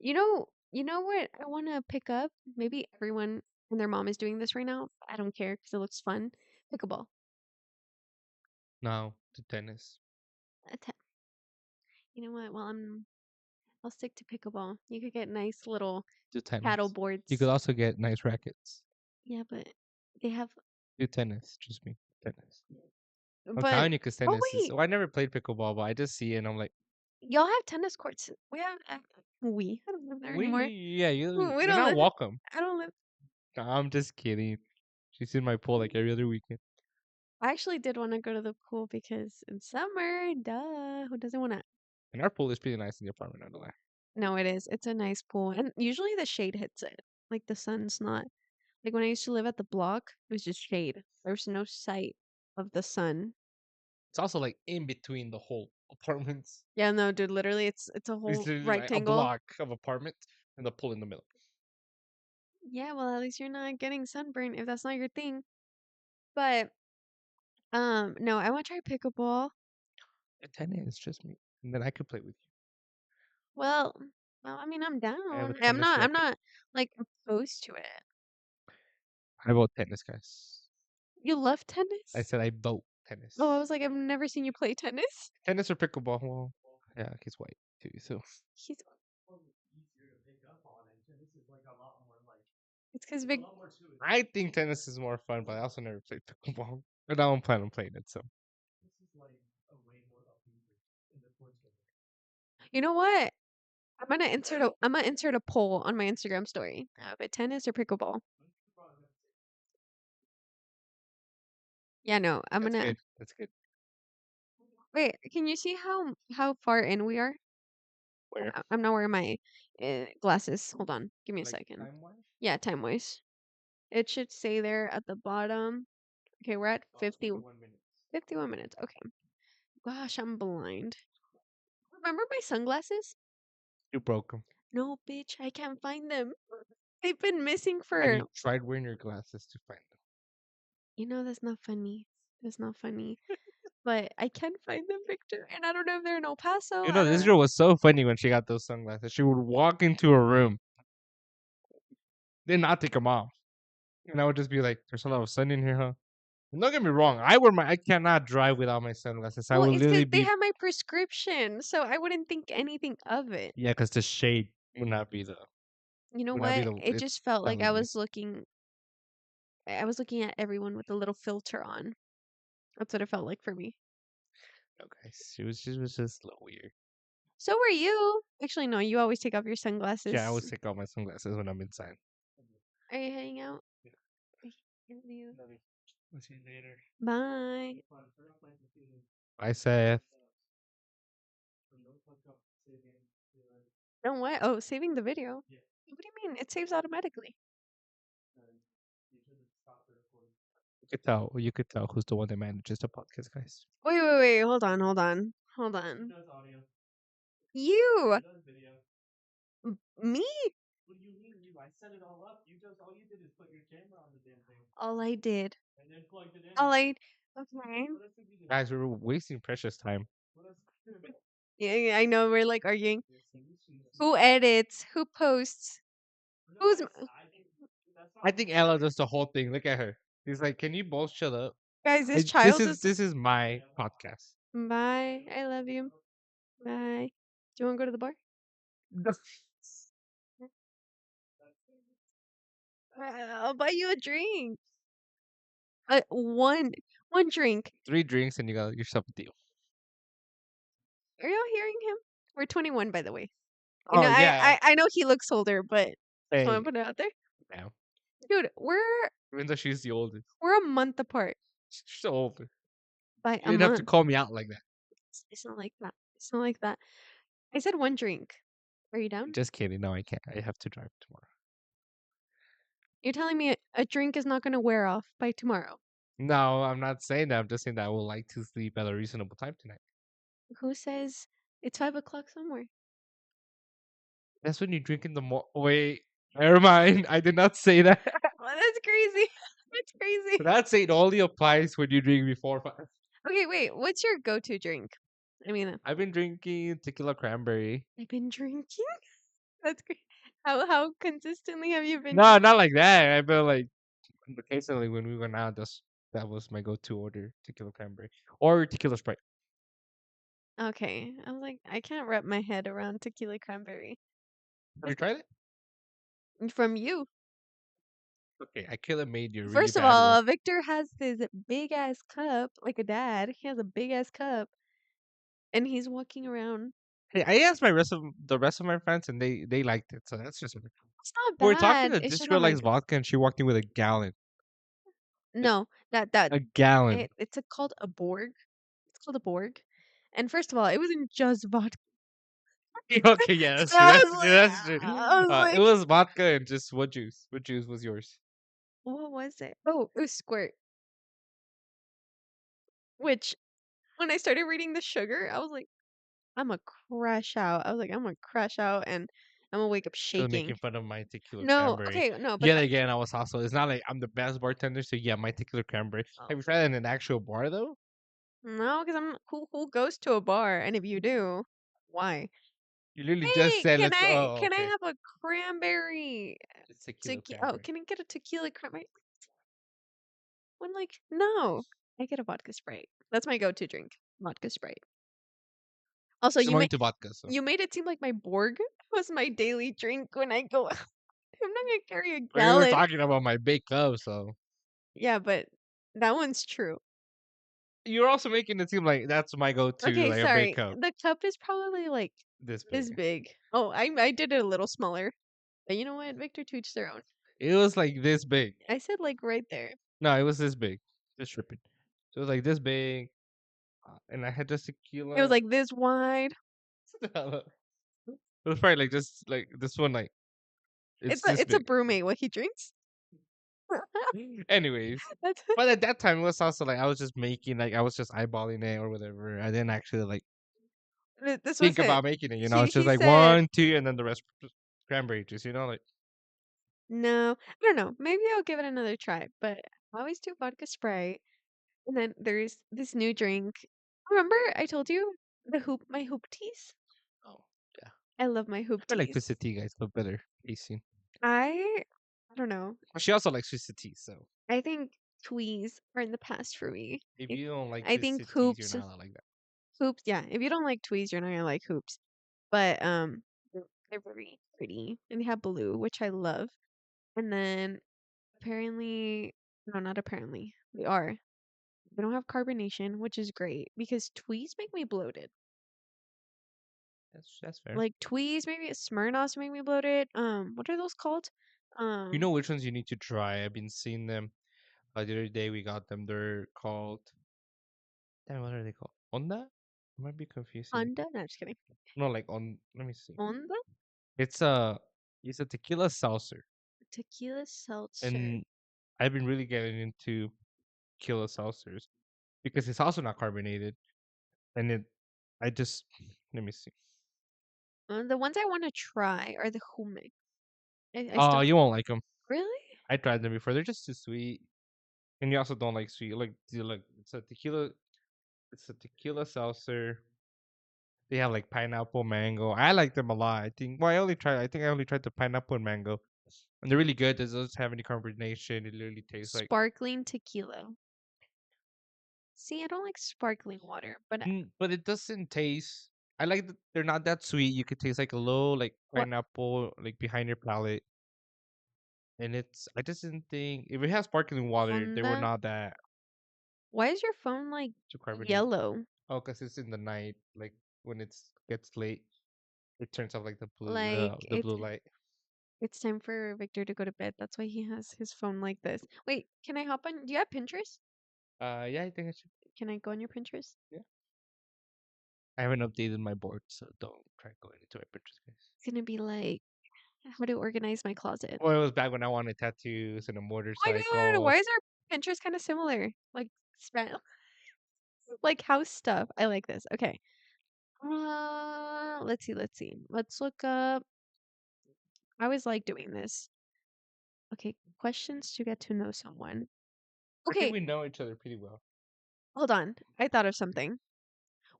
You know what I want to pick up? Maybe everyone and their mom is doing this right now. I don't care because it looks fun. Pickleball. No, to tennis. Atta- You know what? I'll stick to pickleball. You could get nice little Do paddle tennis. You could boards. also get nice rackets. Yeah, but they have. Do tennis. Trust me. Tennis. I'm But telling you, because oh tennis is. wait, Oh, I never played pickleball, but I just see it and I'm like, y'all have tennis courts. I don't live there anymore. yeah, We you're don't not live. welcome. I don't live. No, I'm just kidding. She's in my pool like every other weekend. I actually did want to go to the pool because in summer, duh, who doesn't want to? And our pool is pretty nice in the apartment, not gonna lie. No, it is. It's a nice pool, and usually the shade hits it. Like the sun's not. Like when I used to live at the block, it was just shade. There was no sight of the sun. It's also like in between the whole apartments. Yeah, no, dude, literally it's a It's whole literally like a rectangle. block of apartments and the pool in the middle. Yeah, well, at least you're not getting sunburn if that's not your thing. But no, I want to try pickleball. And tennis, just me, and then I could play with you. Well, I mean, I'm I have a down. tennis I'm racket. not like opposed to it. I vote tennis, guys. You love I tennis? said I vote Oh, I tennis. was like, I've never seen you play tennis. Tennis or pickleball? Well, yeah, he's white too, so He's it's because big. I think tennis is more fun. But I also never played pickleball, but I don't plan on playing it. So You know what? I'm gonna insert a poll on my Instagram story. But tennis or pickleball? Yeah, no, I'm that's gonna good. That's good. wait. Can you see how far in we are? Where I'm not wearing my glasses. Hold on, give me a like second. time wise? Yeah, time wise. It should say there at the bottom. Okay, we're at Oh, 50, 51 minutes. 51 minutes. Okay. Gosh, I'm blind. Remember my sunglasses? You broke them. No, bitch, I can't find them. They've been missing Have for. you tried wearing your glasses to find them? You know, that's not funny. That's not funny. But I can find them, Victor, and I don't know if they're in El Paso. You I know, don't this know. girl was so funny when she got those sunglasses. She would walk into a room, then not take them off, and I would just be like, "There's a lot of sun in here, huh?" And don't get me wrong. I cannot drive without my sunglasses. I Well, will it's because literally they be have my prescription, so I wouldn't think anything of it. yeah, because the shade You know would not be what? the It it's just felt not like luminous. I was looking at everyone with a little filter on. That's what it felt like for me. Okay, she was just a little weird. So were you. Actually, no, you always take off your Yeah, I sunglasses. always take off my sunglasses when I'm inside. Are you heading out? I love you. We'll see you later. Bye. Bye, Seth. Don't what? Oh, saving the video. What do you mean? It saves automatically. You could tell who's the one that manages the podcast, guys. Wait. Hold on, hold on. Hold on. You! Me? All I did. All I. Okay. Guys, we're wasting precious time. Yeah, I know we're like arguing. Who edits? Who posts? Who's. I think Ella does the whole thing. Look at her. She's like, "Can you both shut up?" Guys, this This child is is. this is my podcast. Bye. I love you. Bye. Do you want to go to the bar? I'll buy you a drink. One drink. 3 drinks and you got yourself a deal. Are y'all hearing him? We're 21, by the way. You know, Oh yeah. I know he looks older, but just want Hey, to put it out there, now dude. even though she's the oldest, We're a month apart she's still older. by You a didn't have to month. call me out like that. It's not like that. It's not like that. I said one drink. Are you down? Just kidding. No, I can't. I have to drive tomorrow. You're telling me a drink is not going to wear off by tomorrow? No, I'm not saying that. I'm just saying that I would like to sleep at a reasonable time tonight. Who says it's 5 o'clock somewhere? That's when you drink in the Wait, never mind. I did not say that. Well, that's crazy. That's crazy. That saying only applies when you drink before 5. Okay, wait. What's your go-to drink? I mean, I've been drinking tequila cranberry. I've been drinking. That's great. How consistently have you been No, drinking? not like that. I've been like occasionally when we went out. That was my go-to order: tequila cranberry or tequila sprite. Okay, I was like, I can't wrap my head around tequila cranberry. Have you tried it? From you. Okay, I could have made you a really First of bad one. all, Victor has this big ass cup, like a dad. He has a big ass cup, and he's walking around. Hey, I asked the rest of my friends, and they liked it. So that's just It's not we're talking bad. to It's this just girl not my. likes vodka, and she walked in with a gallon. Just No, that a gallon. called a Borg. It's called a Borg. And first of all, it wasn't just vodka. Okay, yeah, that's So true. I That's was true. like, That's true. I was It like, was vodka and just what juice? What juice was yours? what was it? Oh, it was Squirt. Which when I started reading the sugar, I was like, I'm a crash out. I was like, I'm gonna crash out and I'm gonna wake up I was shaking. making fun of my tequila No, cranberry. okay, no, but Yet again, I was also. It's not like I'm the best bartender, so yeah, my tequila cranberry. oh, Have you tried that in an actual bar though? no, because I'm who goes to a bar, and if you do, why? You literally just Hey, said can let's. I Oh, can I okay. have a cranberry? It's tequila Oh, cranberry. can I get a tequila cranberry? I'm like, no, I get a vodka Sprite. That's my go-to drink, vodka Sprite. Also, So I'm into vodka. So you made it seem like my Borg was my daily drink when I go. I'm not gonna carry a we were gallon. talking about my big cup, so Yeah, but that one's true. you're also making it seem like that's my go-to, Okay, like a big sorry. cup The cup is probably like this this big. big. Oh, I did it a little smaller. But you know what? Victor to each their own. It was like this big. I said like right there. No, it was this big. Just tripping. So it was like this big, and I had just It was tequila. like this wide. It was probably like just like this one, like it's this It's a big. brewmate. What he drinks? Anyways, That's but at that time it was also like I was just making like I was just eyeballing it or whatever. I didn't actually like this was think it. about making it. It's just He like said one, two, and then the rest cranberry juice. Like no. I don't know. Maybe I'll give it another try. But I always do vodka Sprite. And then there's this new drink. Remember I told you my hoop teas? oh yeah, I love my hoop I like teas. twisted tea guys, but better tasting. I don't know. But she also likes twisted tea, so I think tweez are in the past for me. if I, you don't like I think twisted teas, you're not like that. hoops, yeah. If you don't like tweez, you're not gonna like hoops. But they're very pretty and they have blue, which I love. And then apparently, no, not apparently, they are. They don't have carbonation, which is great because tweez make me bloated. That's fair. Like tweez, maybe Smirnoffs make me bloated. What are those called? You know Um, which ones you need to try? I've been seeing them. The other day we got them. They're called. Damn, what are they called? Onda? I might be confusing. Honda. No, just kidding. No, like on. Let me see. Honda It's a it's a tequila seltzer, tequila seltzer. and I've been really getting into tequila seltzers because it's also not carbonated, and it. I just let me see. The ones I want to try are the hummus. I Oh, still you won't like them. really I tried them before. They're just too sweet, and you also don't like sweet. Like it's a tequila. It's a tequila seltzer. They have like pineapple, mango. I like them a lot. I think. Well, I only tried. I think I only tried the pineapple and mango, and they're really good. It doesn't have any carbonation. It literally tastes like. sparkling tequila. See, I don't like sparkling water, but But it doesn't taste. I like that they're not that sweet. You could taste like a little like what pineapple like behind your palate, and it's. I just didn't think if it has sparkling water, they were Honda? not that Why is your phone like too carbonated. yellow? Oh, cause it's in the night, like when it's gets late, it turns off like the blue Like the blue light. it's time for Victor to go to bed. That's why he has his phone like this. Wait, can I hop on? Do you have Pinterest? Yeah, I think I should. Can I go on your Pinterest? Yeah, I haven't updated my board, so don't try going into my Pinterest, guys. It's gonna be like how to organize my closet. Well, it was back when I wanted tattoos and a Oh my god, motorcycle. why is our Pinterest kind of similar? Like like house stuff. I like this. Okay. Let's see, let's see. Let's look up. I always like doing this. Okay, questions to get to know someone. I think Okay, we know each other pretty well. hold on. I thought of something.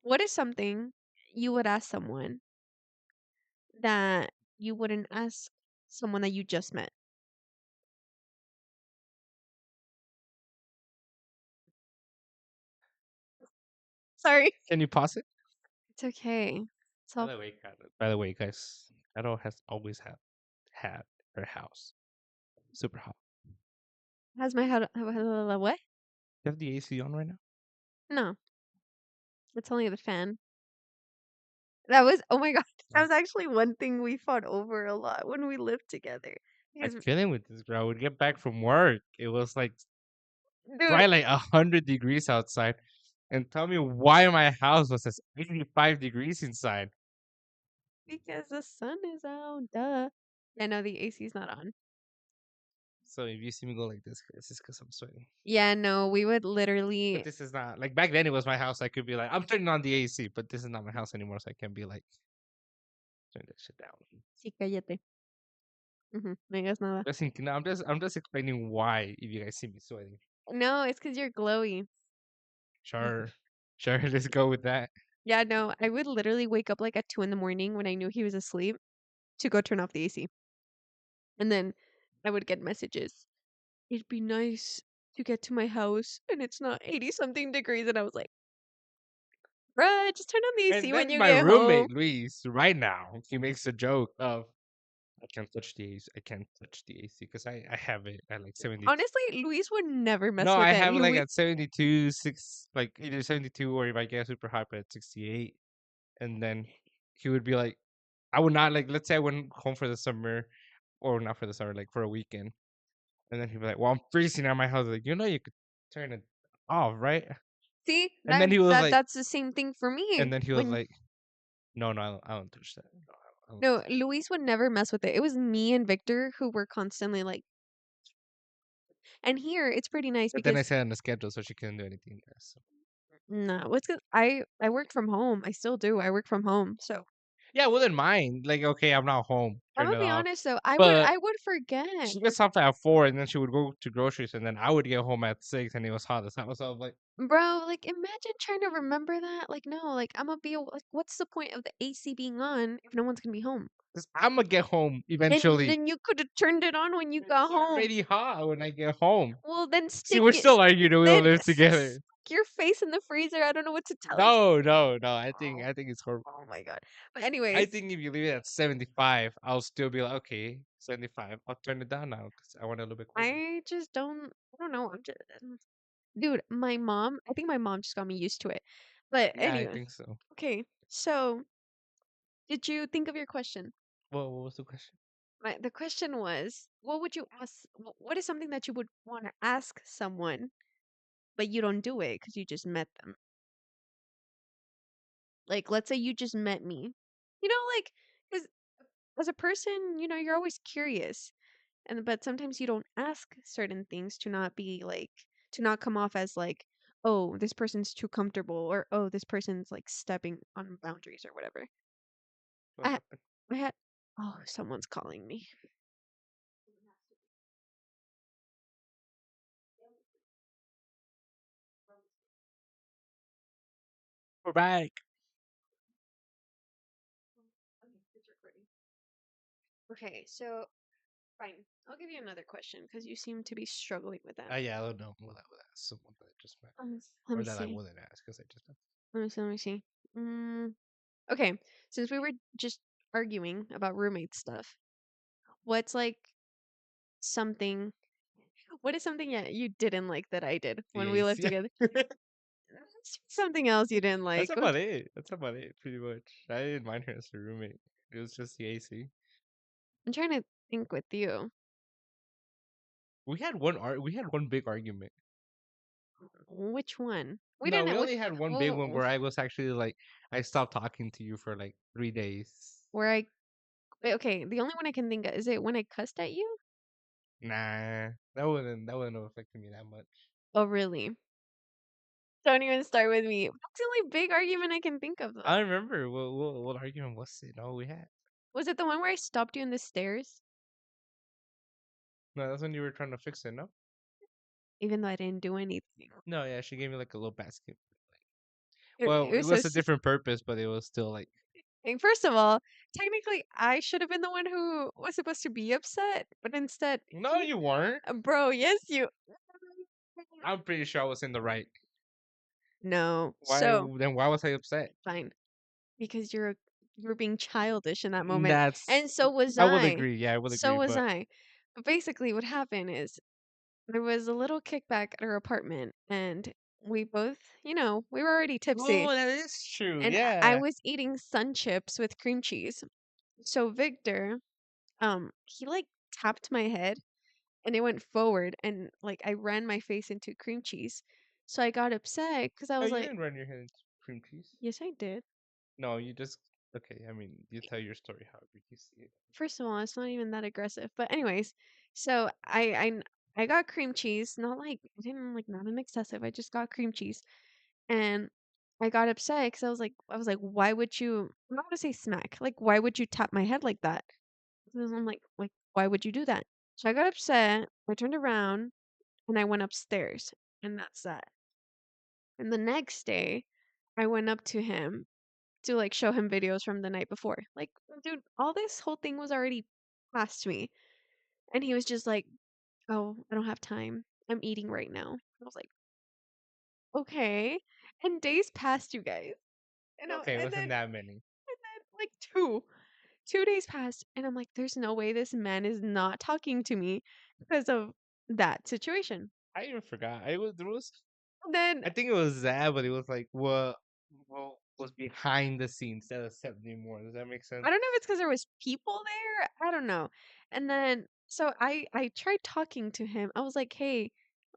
What is something you would ask someone that you wouldn't ask someone that you just met? Sorry. Can you pause it? It's okay. It's all By the way, guys, Shadow has always had her house super hot. has my head what? You have the AC on right now? No, it's only the fan. That was oh my god. That Mm. was actually one thing we fought over a lot when we lived together. I Because feel it with this girl. I would get back from work. It was like dude, probably like 100 degrees outside, and tell me why my house was at 85 degrees inside. because the sun is out, duh. I know the AC's not on. So if you see me go like this is because I'm sweating. Yeah, no, we would But literally. this is not like back then. It was my house. I could be like, I'm turning on the AC, but this is not my house anymore, so I can't be like turn that shit down. Sí, cállate. No digas nada. Just thinking, no, I'm just explaining why if you guys see me sweating. No, it's because you're glowy. Sure, sure. Let's go with that. Yeah, no, I would literally wake up like at 2 in the morning when I knew he was asleep to go turn off the AC. And then I would get messages. It'd be nice to get to my house and it's not 80 something degrees. And I was like, bruh, just turn on the And AC when then you my get home. roommate Luis, right now, he makes a joke of I can't touch the AC. I can't touch the AC because I have it at like 70. Honestly, Luis would never No, mess with I it. have it like Luis, at 72, like either 72 or if I get super hot, but at 68. And then he would be like, I would not like, let's say I went home for the summer or not for the summer, like for a weekend. And then he'd be like, well, I'm freezing at my house. Like, you could turn it off, right? see, And that then he was that like, that's the same thing for me. When no, no, I don't touch that. No, I don't no, touch that. Luis would never mess with it. It was me and Victor who were constantly like, and here it's pretty nice But then I because set on the schedule so she couldn't do anything there. So. no, what's good? I worked from home. I still do. I work from home, so Yeah, I wouldn't mind. Like, okay, I'm not home. I'm Turn gonna it be off. honest though. I would But I would forget. she gets off at 4 and then she would go to groceries and then I would get home at 6 and it was hot as hell. So I was like, Bro, like imagine trying to remember that. Like no, like I'm gonna be like what's the point of the AC being on if no one's gonna be home? I'm gonna get home And eventually. then you could have turned it on when you got It's home. already hot when I get home. Well, then See, we're still arguing. We don't then live together. stick your face in the freezer. I don't know what to tell you. No, no, no. I think Oh, I think it's horrible. oh my god. But I anyways, think if you leave it at 75, I'll still be like, okay, 75. I'll turn it down now because I want it a little bit colder. I just don't. I don't know. I'm just, dude. My mom. I think my mom just got me used to it. But Yeah, I anyway, think so. okay. So, did you think of your question? Well, what was the question? The question was, what would you ask? What is something that you would want to ask someone, but you don't do it because you just met them? Like, let's say you just met me. Like, because as a person, you're always curious, but sometimes you don't ask certain things to not be like to not come off as like, oh, this person's too comfortable, or oh, this person's like stepping on boundaries or whatever. What I happened? I had oh, someone's calling me. We're back. Okay, so fine. I'll give you another question because you seem to be struggling with that. Yeah, I don't know. Well, that would ask someone that I just met, Let or me that I see. wouldn't ask because I just met. Let me see. Mm, okay, since we were just arguing about roommate stuff, what's like something? What is something that you didn't like that I did The when we lived AC. together? Something else you didn't That's like. about it. That's about it, pretty much. I didn't mind her as a roommate. It was just the AC. I'm trying to think with you. We had one big argument. Which one? We No, we didn't. only had one big one Well, where I was actually like, I stopped talking to you for like 3 days. where I wait, okay, the only one I can think of is it when I cussed at you? Nah, that wouldn't have affected me that much. Oh, really? Don't even start with me. That's the only big argument I can think of, I though. don't remember what argument was it? No, we had. Was it the one where I stopped you in the stairs, No, that's when you were trying to fix it. No, even though I didn't do anything? no, yeah, she gave me like a little basket. It Well, it was so. was a different purpose, but it was still like, Like, first of all, technically, I should have been the one who was supposed to be upset, but instead, no, you weren't. bro, yes, you. I'm pretty sure I was in the right. No. Why So, then? Why was I upset? fine. Because you were being childish in that moment. That's And so was I will I. agree. Yeah, I will So agree. was But I. But basically what happened is there was a little kickback at our apartment and we both, we were already tipsy oh, that is true. and I Yeah. was eating sun chips with cream cheese. So Victor, he like tapped my head and it went forward and like I ran my face into cream cheese. So I got upset because I Oh, was you like, didn't run your head into cream cheese. yes, I did. No, you just okay. I mean, you tell your story however you see it. First of all, it's not even that aggressive. But anyways, So I got cream cheese, not like I didn't like not an excessive. I just got cream cheese, and I got upset because I was like, why would you? I'm not gonna say smack. Like, why would you tap my head like that? And I'm like, why would you do that? So I got upset. I turned around and I went upstairs, and that's that. And the next day, I went up to him to like show him videos from the night before. Like, dude, all this whole thing was already past me, and he was just like, "Oh, I don't have time. I'm eating right now." I was like, "Okay." And days passed, you guys. Okay, it And wasn't then that many. like 2 days passed, and I'm like, "There's no way this man is not talking to me because of that situation." I even forgot. It was there was. Then I think it was that, but it was like what was behind the scenes that upset me more. Does that make I sense? don't know if it's because there was people there. I don't know. And then so I tried talking to him. I was like, "Hey,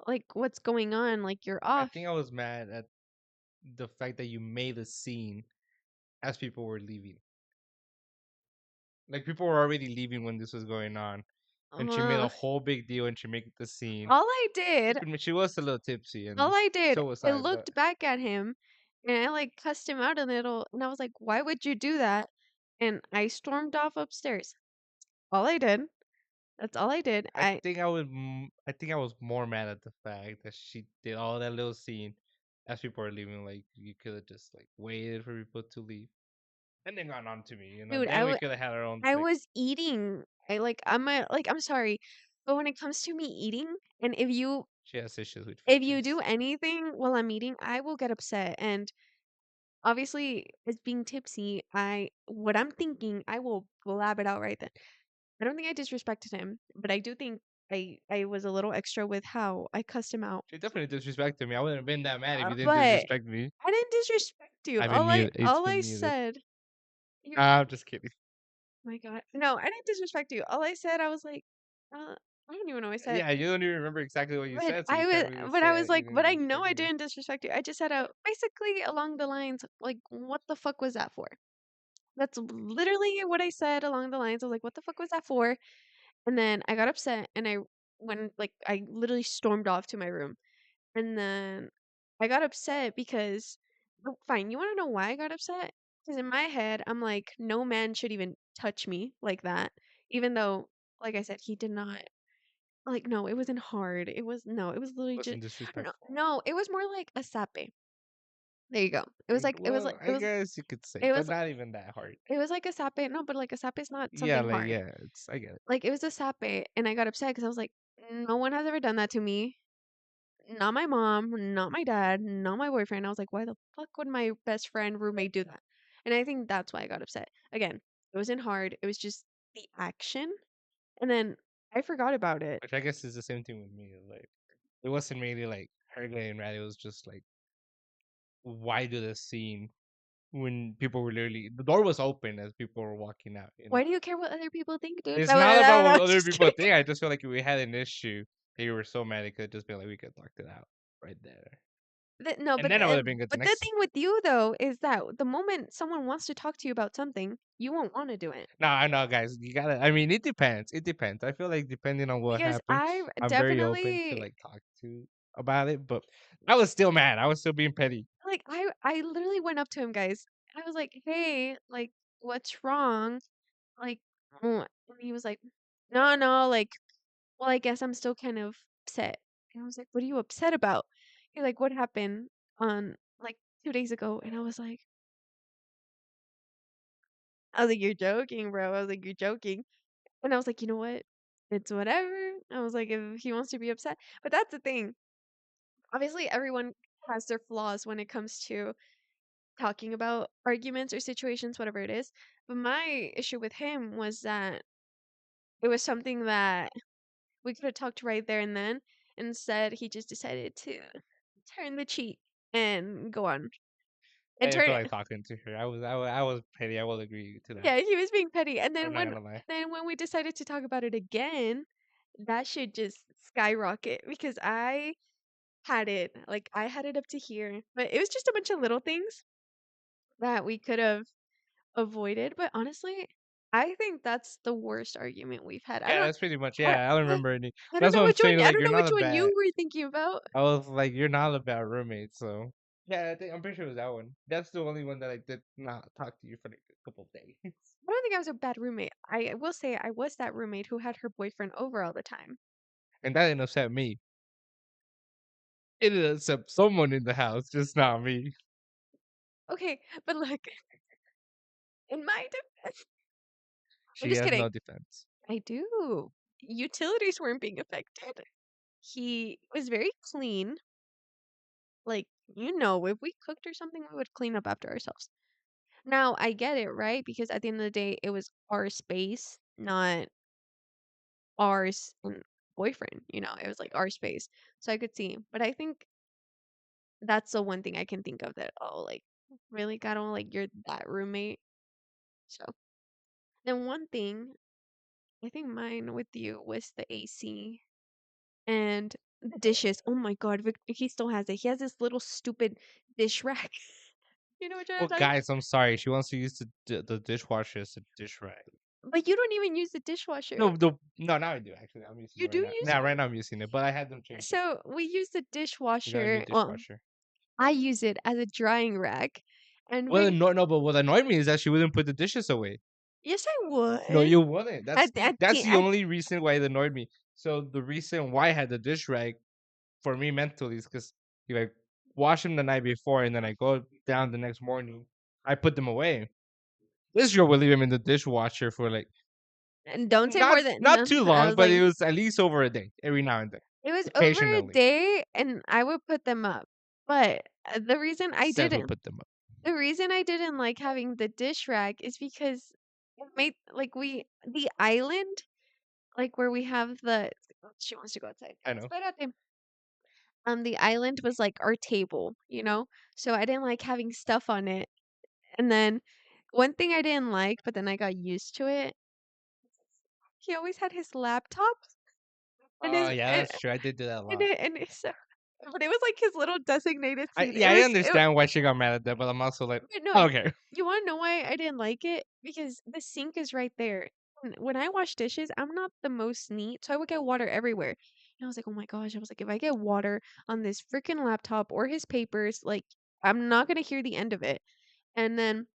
like what's going on? Like you're I off." think I was mad at the fact that you made a scene as people were leaving. Like people were already leaving when this was going on, and she made a Uh, whole big deal and she made the scene. all I did, Keep in mind, she was a little tipsy, all and I did, so was I I. But looked back at him and I like cussed him out a little and I was like, "Why would you do that?" And I stormed off upstairs. All I did. That's all I did. I think I was more mad at the fact that she did all that little scene as people were leaving. Like you could have just like waited for people to leave and then gone on to me. You know, Dude, then we could have had our own I like. was eating. I'm sorry, but when it comes to me eating, and She has issues with if you do fridges. anything while I'm eating, I will get upset. And obviously, as being tipsy, what I'm thinking, I will blab it out right then. I don't think I disrespected him, but I do think I was a little extra with how I cussed him out. She definitely disrespected me. I wouldn't have been that mad if you didn't But disrespect me. I didn't disrespect you. I've been mute. It's All been I muted. said, you're, I'm just kidding. my God, no, I didn't disrespect you. All I said, I was like, I don't even know what I said. Yeah, you don't even remember exactly what you said, so you can't really But I say was you like, but didn't I know disrespect I me. didn't disrespect you. I just said basically along the lines like, what the fuck was that for? That's literally what I said along the lines of like, what the fuck was that for? And then I got upset and I literally stormed off to my room. And then I got upset because, oh, fine, you want to know why I got upset? Because in my head, I'm like, no man should even touch me like that. Even though, like I said, he did not. Like, no, it wasn't hard. No, it was It literally just, wasn't no, disrespectful. no, it was more like a sape. There you go. It was like, Well, I guess you could say, it but was, not even that hard. it was like a sape. No, but like a sape is not Yeah, something like hard. yeah, it's I get it. Like, it was a sape, and I got upset because I was like, no one has ever done that to me. Not my mom, not my dad, not my boyfriend. I was like, why the fuck would my best friend roommate do that? And I think that's why I got upset. Again, it wasn't hard. It was just the action. And then I forgot about it. Which I guess is the same thing with me. Like it wasn't really like her getting mad. It was just like why do the scene when people were literally the door was open as people were walking out. You know, Why do you care what other people think, dude? it's not about No, what I'm other just people kidding. think. I just feel like if we had an issue that you were so mad, it could just be like we could talk it out right there, No, and then I would have been good the but the next. thing with you though is that the moment someone wants to talk to you about something, you won't want to do it. No, I know, guys. You gotta. I mean, it depends. It depends. I feel like depending on what Because happened, I I'm very open to definitely like talk to about it. But I was still mad. I was still being petty. like I literally went up to him, guys. And I was like, "Hey, like what's wrong?" Like and he was like, "No, no, like well, I guess I'm still kind of upset." And I was like, "What are you upset about?" He's like, "What happened on like 2 days ago?" And I was like, "You're joking, bro." I was like, "You're joking." And I was like, "You know what? It's whatever." I was like, "If he wants to be upset." But that's the thing. Obviously, everyone has their flaws when it comes to talking about arguments or situations, whatever it is. But my issue with him was that it was something that we could have talked right there and then. Instead, he just decided to turn the cheek and go on I and didn't turn feel it. like talking to her. I was petty. I will agree to that. Yeah, he was being petty. And I'm not gonna lie. then when we decided to talk about it again, that should just skyrocket because I had it up to here, but it was just a bunch of little things that we could have avoided. But honestly, I think that's the worst argument we've had. Yeah, that's pretty much. I don't Yeah, I don't uh, remember any. I don't That's know what I'm which one saying. I Like, don't you're know not which a one bad. you were thinking about. I was like, you're not a bad roommate. So yeah, I think I'm pretty sure it was that one. That's the only one that I did not talk to you for like a couple of days. I don't think I was a bad roommate. I will say I was that roommate who had her boyfriend over all the time. And that didn't upset me. It didn't upset someone in the house, just not me. Okay, but look, in my defense, I'm She just has kidding. no defense. I do. Utilities weren't being affected. He was very clean. Like, if we cooked or something, we would clean up after ourselves. Now, I get it, right? Because at the end of the day, it was our space, not ours and boyfriend, it was like our space. So I could see. But I think that's the one thing I can think of that, oh, like, really, God, oh, like, you're that roommate. So then one thing, I think mine with you was the AC and the dishes. Oh my God, he still has it. He has this little stupid dish rack. You know what I'm Well, talking guys, I'm sorry. She wants to use the dishwasher as a dish rag. But you don't even use the dishwasher. No, now I do actually. I'm using You it do right now. use Now, right one? now I'm using it, but I had them change it. So we use the We got a new dishwasher. Well, dishwasher. I use it as a drying rack. And Well, when no, but what annoyed me is that she wouldn't put the dishes away. yes, I No, would. you wouldn't. That's the At only reason why it annoyed me. So the reason why I had the dish rag for me mentally is because you like wash them the night before, and then I go down the next morning. I put them away. This girl would leave them in the dishwasher for like and don't say not more than not too I long, was but it like was at least over a day, every now and then, it was over a occasionally. day, and I would put them up. But the reason I Seth would didn't, put them up. the reason I didn't like having the dish rack is because it made like the island, like where we have the. She wants to go outside, I guys. know. But the island was like our table, so I didn't like having stuff on it. And then one thing I didn't like, but then I got used to it. He always had his laptop and Oh his yeah, that's true. I did do that a lot. and but it was like his little designated seat. Yeah, I understand why she got mad at that, but I'm also like, But no, okay. you want to know why I didn't like it? Because the sink is right there. When I wash dishes, I'm not the most neat, so I would get water everywhere. And I was like, oh my gosh, I was like, if I get water on this freaking laptop or his papers, like, I'm not gonna hear the end of it. And then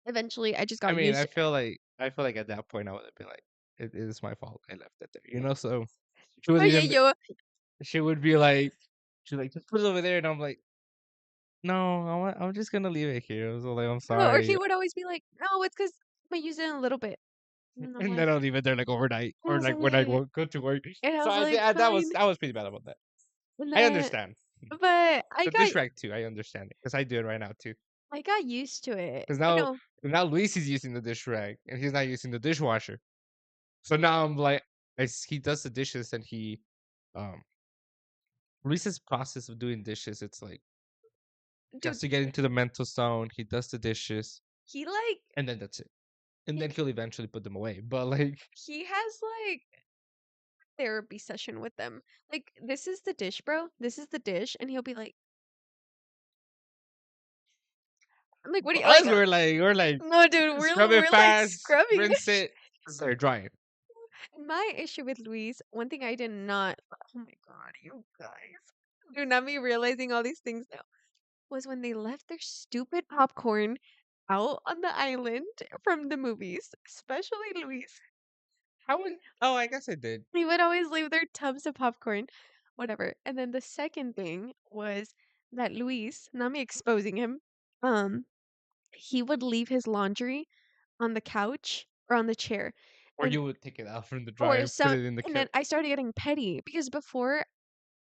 eventually, I just I got mean, used. I feel like at that point I would have been like, it is my fault. I left it there, you know. So she would Oh yeah, even yo. she would be like, she's like, just put it over there, and I'm like, no, I'm just gonna leave it here. So like, I'm No, or he sorry, would always be like, no, it's because I use it in a little bit. And I'm and like, then I'll leave it there like overnight I or was like when I like, go to work. and I So was like, fine. that was pretty bad about that. And I then, understand but the dish rag too. I understand it because I do it right now too. I got used to it. Because I know. now Luis is using the dish rag and he's not using the dishwasher. So now I'm like, he does the dishes and um, Luis's process of doing dishes, it's like, he has Dude, to get into the mental zone. He does the dishes he like and then that's it. And he then he'll eventually put them away. But like, he has like therapy session with them. Like, this is the dish, bro. This is the dish, and he'll be like, I'm like, what do you like? us, we're like, No, dude, we're scrub it we're like fast, scrubbing. rinse it, start drying. My issue with Luis, one thing I did not. Oh my god, you guys, do not be realizing all these things now. Was when they left their stupid popcorn out on the island from the movies, especially Luis. How would, oh, I guess I did. He would always leave their tubs of popcorn, whatever. And then the second thing was that Luis, not me exposing him, um, he would leave his laundry on the couch or on the chair. Or And you would take it out from the dryer or and put some it in the and then couch. I started getting petty because before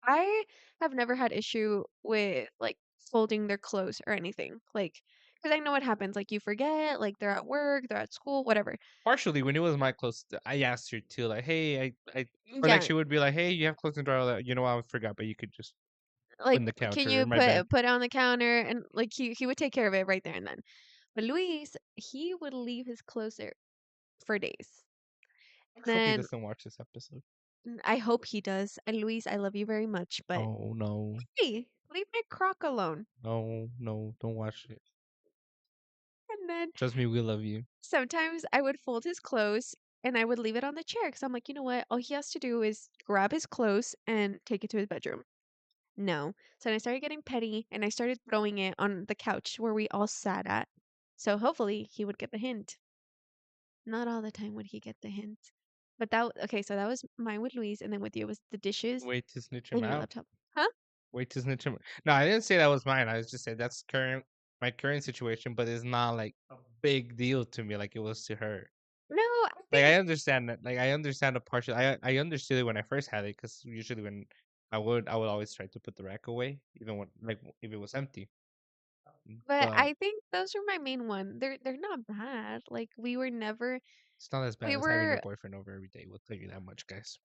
I have never had issue with like folding their clothes or anything. Like, because I know what happens. Like, you forget, like, they're at work, they're at school, whatever. Partially, when it was my clothes, I asked her too, like, hey, or like Yeah. she would be like, hey, you have clothes in the dryer. Like, you know, I forgot, but you could just put Like, in the couch can or you in my bed. put it on the counter? And like, he would take care of it right there and then. But Luis, he would leave his clothes there for days. And I hope he then doesn't watch this episode. I hope he does. And Luis, I love you very much, but Oh no, hey, leave my crock alone. no, no, don't watch it. And then Trust me, we love you. sometimes I would fold his clothes and I would leave it on the chair because I'm like, you know what? All he has to do is grab his clothes and take it to his bedroom. No. So then I started getting petty and I started throwing it on the couch where we all sat at. So hopefully he would get the hint. Not all the time would he get the hint. But okay, so that was mine with Luis, and then with you was the dishes Wait to snitch him and your out. laptop. Huh? Wait to snitch him. No, I didn't say that was mine. I was just saying that's my current situation, but it's not like a big deal to me like it was to her. No, I Like think I understand that. Like I understand the partial. I understood it when I first had it because usually when I would always try to put the rack away, even when like if it was empty. but But I think those are my main one. They're not bad. Like we were never it's not as bad we as having your were boyfriend over every day. We'll tell you that much, guys.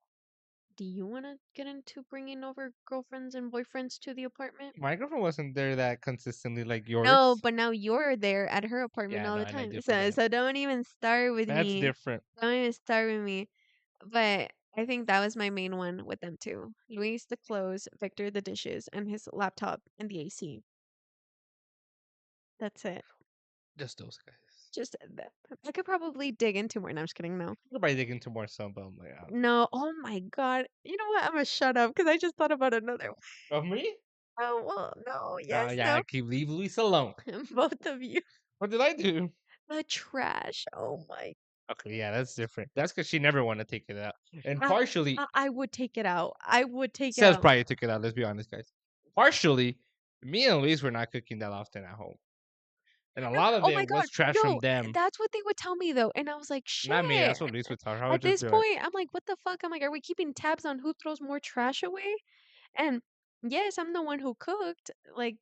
do you want to get into bringing over girlfriends and boyfriends to the apartment? My girlfriend wasn't there that consistently like No, yours. but now you're there at her apartment Yeah, all no, the and I time. do So forget. so don't even start with That's me. different. Don't even start with me. But I think that was my main one with them too. Luis the clothes, Victor the dishes, and his laptop and the AC. That's it. Just those guys. Just I could probably dig into more. No, I'm just kidding. No. We'll probably dig into more some, but I'm like, I don't No. Oh my God. You know what? I'm gonna shut up because I just thought about another one. know. Of me? Oh, well, no. Nah, Yes, yeah, I no. keep leave Luis alone. Both of you. What did I do? The trash. Oh my. Okay, yeah, that's different. That's because she never wanted to take it out, and I, partially I would take it out. I would take it Seb's out. probably took it out. Let's be honest, guys. Partially, me and Luis were not cooking that often at home, and a No, lot of oh it my God. was trash from No, them. that's what they would tell me though. And I was like, Not me. shit. That's what Luis would tell her. I would At just this be like, point, I'm like, what the fuck? I'm like, are we keeping tabs on who throws more trash away? And yes, I'm the one who cooked. Like,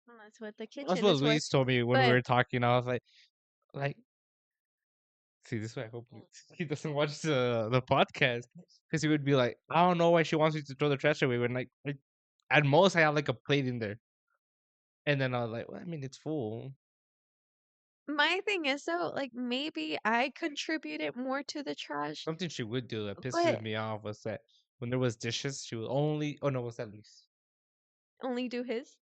well, that's what the that's kitchen what is for. Luis told me when we But were talking. I was like, see, this way I hope he doesn't watch the podcast because he would be like, I don't know why she wants me to throw the trash away when like at most I have like a plate in there, and then I was like, well, I mean it's full. my thing is though, like maybe I contributed more to the trash, Something she would do that pisses but me off was that when there was dishes, she would only. Oh no, was that Luis? only do his.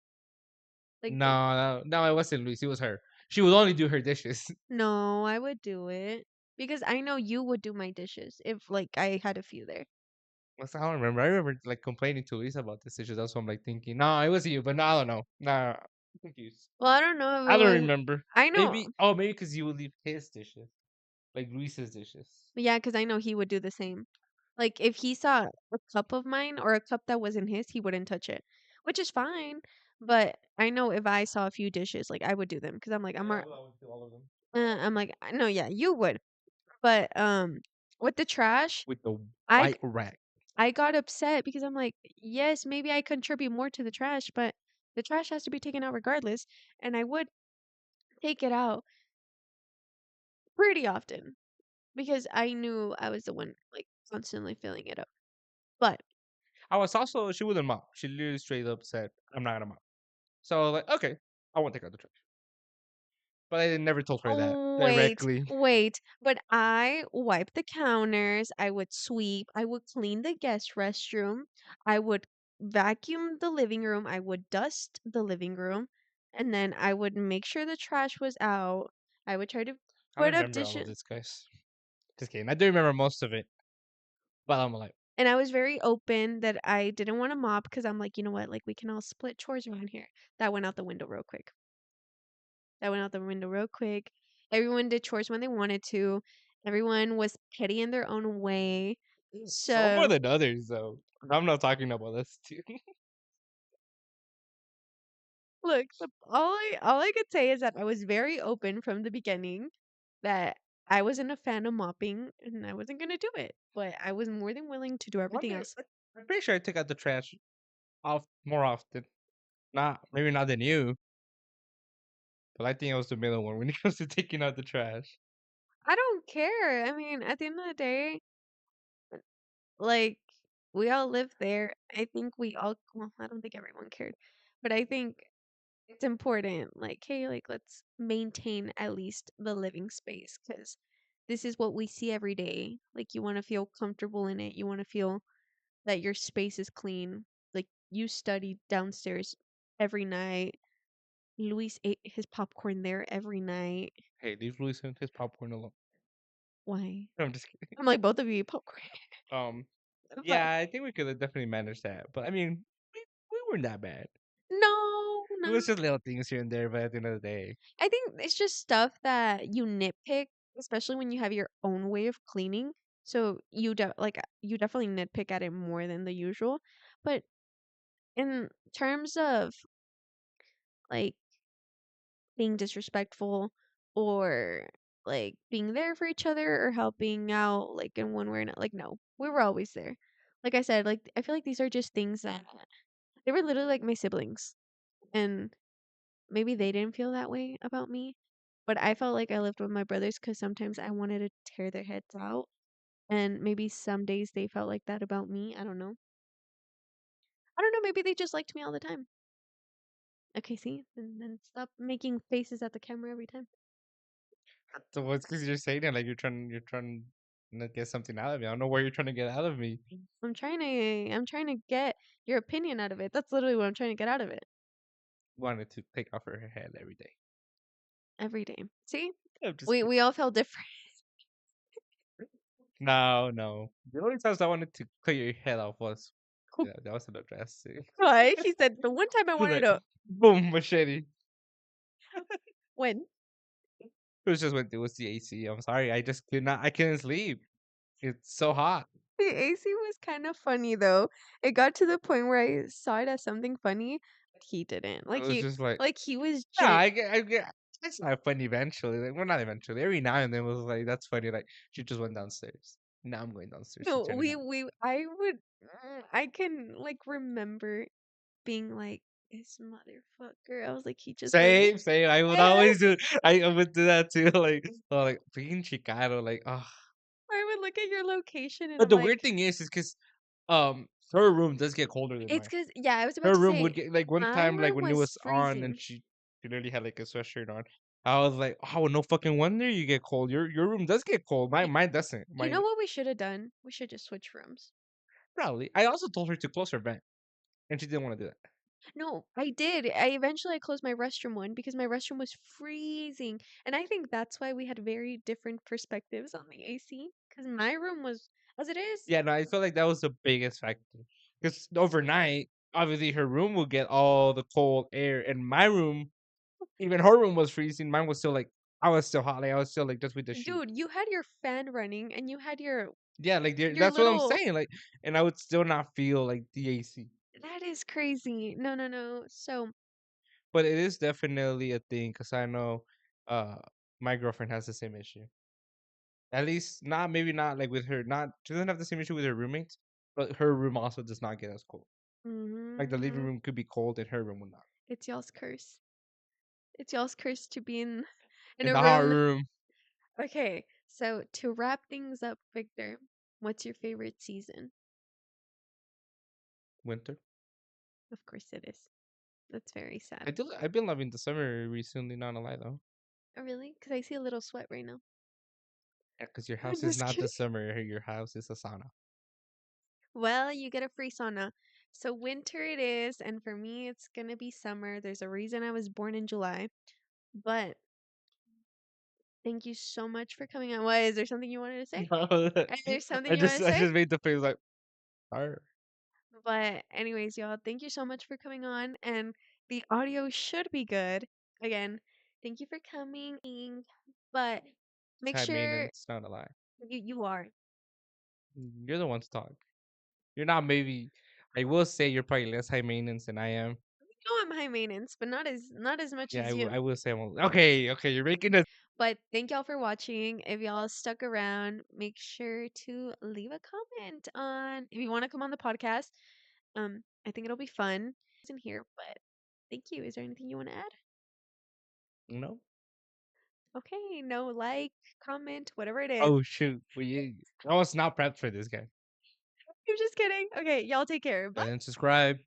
Like the No, it wasn't Luis. It was her. She would only do her dishes. no, I would do it because I know you would do my dishes if like I had a few there. I don't remember. I remember like complaining to Luis about this dishes. That's what I'm like thinking. No, it was you, but no, I don't know. Nah, I'm confused. Well, I don't know if I it don't was. remember. I know, Maybe. Oh, maybe because you would leave his dishes, like Luis's dishes. yeah, because I know he would do the same. Like if he saw a cup of mine or a cup that wasn't his, he wouldn't touch it, which is fine. But I know if I saw a few dishes, like I would do them because I'm like Oh yeah, I would always do all of them I'm like no, yeah, you would. But with the trash, with the I g- white rack. I got upset because I'm like, yes, maybe I contribute more to the trash, but the trash has to be taken out regardless, and I would take it out pretty often because I knew I was the one like constantly filling it up. But I was also she wouldn't mop. She literally straight up said, "I'm not gonna mop." So I was like, okay, I won't take out the trash. But I never told her that oh, wait, directly. wait. But I wipe the counters. I would sweep. I would clean the guest restroom. I would vacuum the living room. I would dust the living room. And then I would make sure the trash was out. I would try to I put up remember all of dishes. this, guys. Just kidding. I do remember most of it, but I'm like, And I was very open that I didn't want to mop because I'm like, you know what? Like, we can all split chores around here. That went out the window real quick. That went out the window real quick. Everyone did chores when they wanted to. Everyone was petty in their own way. some more So, than others, though. I'm not talking about us too. look, all I could say is that I was very open from the beginning that I wasn't a fan of mopping and I wasn't gonna do it, but I was more than willing to do One everything day, else. I'm pretty sure I took out the trash off more often. Not maybe not than you, but I think I was the middle one when it comes to taking out the trash. I don't care. I mean, at the end of the day, like we all live there. I think we all well, I don't think everyone cared, but I think it's important like hey, like let's maintain at least the living space cuz this is what we see every day. Like you want to feel comfortable in it. You want to feel that your space is clean. Like you study downstairs every night. Luis ate his popcorn there every night. Hey, leave Luis and his popcorn alone. Why? No, I'm just kidding. I'm like, both of you eat popcorn. Um, But yeah, I think we could have definitely managed that. But I mean, we weren't that bad. no, It no. was just little things here and there, but at the end of the day, I think it's just stuff that you nitpick, especially when you have your own way of cleaning. So you definitely nitpick at it more than the usual. But in terms of like being disrespectful or like being there for each other or helping out like in one way or not, like no, we were always there. Like I said, like I feel like these are just things that they were literally like my siblings, and maybe they didn't feel that way about me, but I felt like I lived with my brothers because sometimes I wanted to tear their heads out, and maybe some days they felt like that about me. I don't know. I don't know. Maybe they just liked me all the time. Okay, see, and then stop making faces at the camera every time. so it's because you're saying it like you're trying to get something out of me. I don't know what you're trying to get out of me. I'm trying to get your opinion out of it. That's literally what I'm trying to get out of it Wanted to take off her head every day. every day. See, I'm just we kidding. all felt different. No, no. The only times I wanted to cut your head off was yeah, that was an drastic. Why? He said the one time I wanted Like to. boom, machete. When It was just when it was the AC. I'm sorry, I just could not. I couldn't sleep. It's so hot. the AC was kind of funny though. It got to the point where I saw it as something funny. He didn't. It was just Like he was yeah, gen. I get. It's not funny eventually. Like, well, not eventually. Every now and then it was like, that's funny. Like, she just went downstairs. Now I'm going downstairs to No, turn it on. I would. I can like remember being like this motherfucker. I was like, he just went. Same, same. I would Eh. always do. I would do that too. Like being Chicano. Like, oh. I would look at your location and But I'm the like, weird thing is because her room does get colder than it's mine. because yeah, I was about Her to room would say get like one my time, like room when it was was on and freezing. she literally had like a sweatshirt on. I was like, oh, well, no fucking wonder you get cold. Your room does get cold. You, Mine doesn't. you know Mine what we should have done? We should just switch rooms. probably. I also told her to close her vent, and she didn't want to do that. No, I did. I eventually closed my restroom one because my restroom was freezing. And I think that's why we had very different perspectives on the AC. Because my room was as it is. Yeah, no, I feel like that was the biggest factor. Because overnight, obviously her room will get all the cold air, and my room, even her room was freezing. Mine was still like I was still hot. Like I was still like just with the sheet. Dude, you had your fan running and you had Yeah, like your that's what I'm little. saying. Like, and I would still not feel like the AC. That is crazy. No, no, no. So, But it is definitely a thing because I know uh my girlfriend has the same issue. At least not maybe not like with her not she doesn't have the same issue with her roommates, but her room also does not get as cold. Like the living hmm room could be cold and her room would not. it's y'all's curse. It's y'all's curse to be in In a the hot room. room, Okay, so to wrap things up, Victor, what's your favorite season? winter. Of course it is. That's very sad. I've been loving the summer recently, not gonna lie though. Oh, really? Because I see a little sweat right now. Yeah, because your I'm house is just not kidding. the summer, your house is a sauna. Well, you get a free sauna. So winter it is, and for me, it's gonna be summer. There's a reason I was born in July. But thank you so much for coming on. What is there something you wanted to say? Is there something you want to I say? just made the face like "Arr." But anyways, y'all, thank you so much for coming on, and the audio should be good. Again, thank you for coming. But It's make high sure maintenance, not a lie. you are. You're the one to talk. You're not maybe I will say you're probably less high maintenance than I am. No, I'm high maintenance, but not as much Yeah, as you. I will say okay, okay, you're making a But thank y'all for watching. If y'all stuck around, make sure to leave a comment on if you want to come on the podcast. I think it'll be fun. In here, but thank you. Is there anything you want to add? no. Okay, no like, comment, whatever it is. Oh shoot. I was not prepped for this guy. I'm just kidding. Okay, y'all take care. Bye. And subscribe.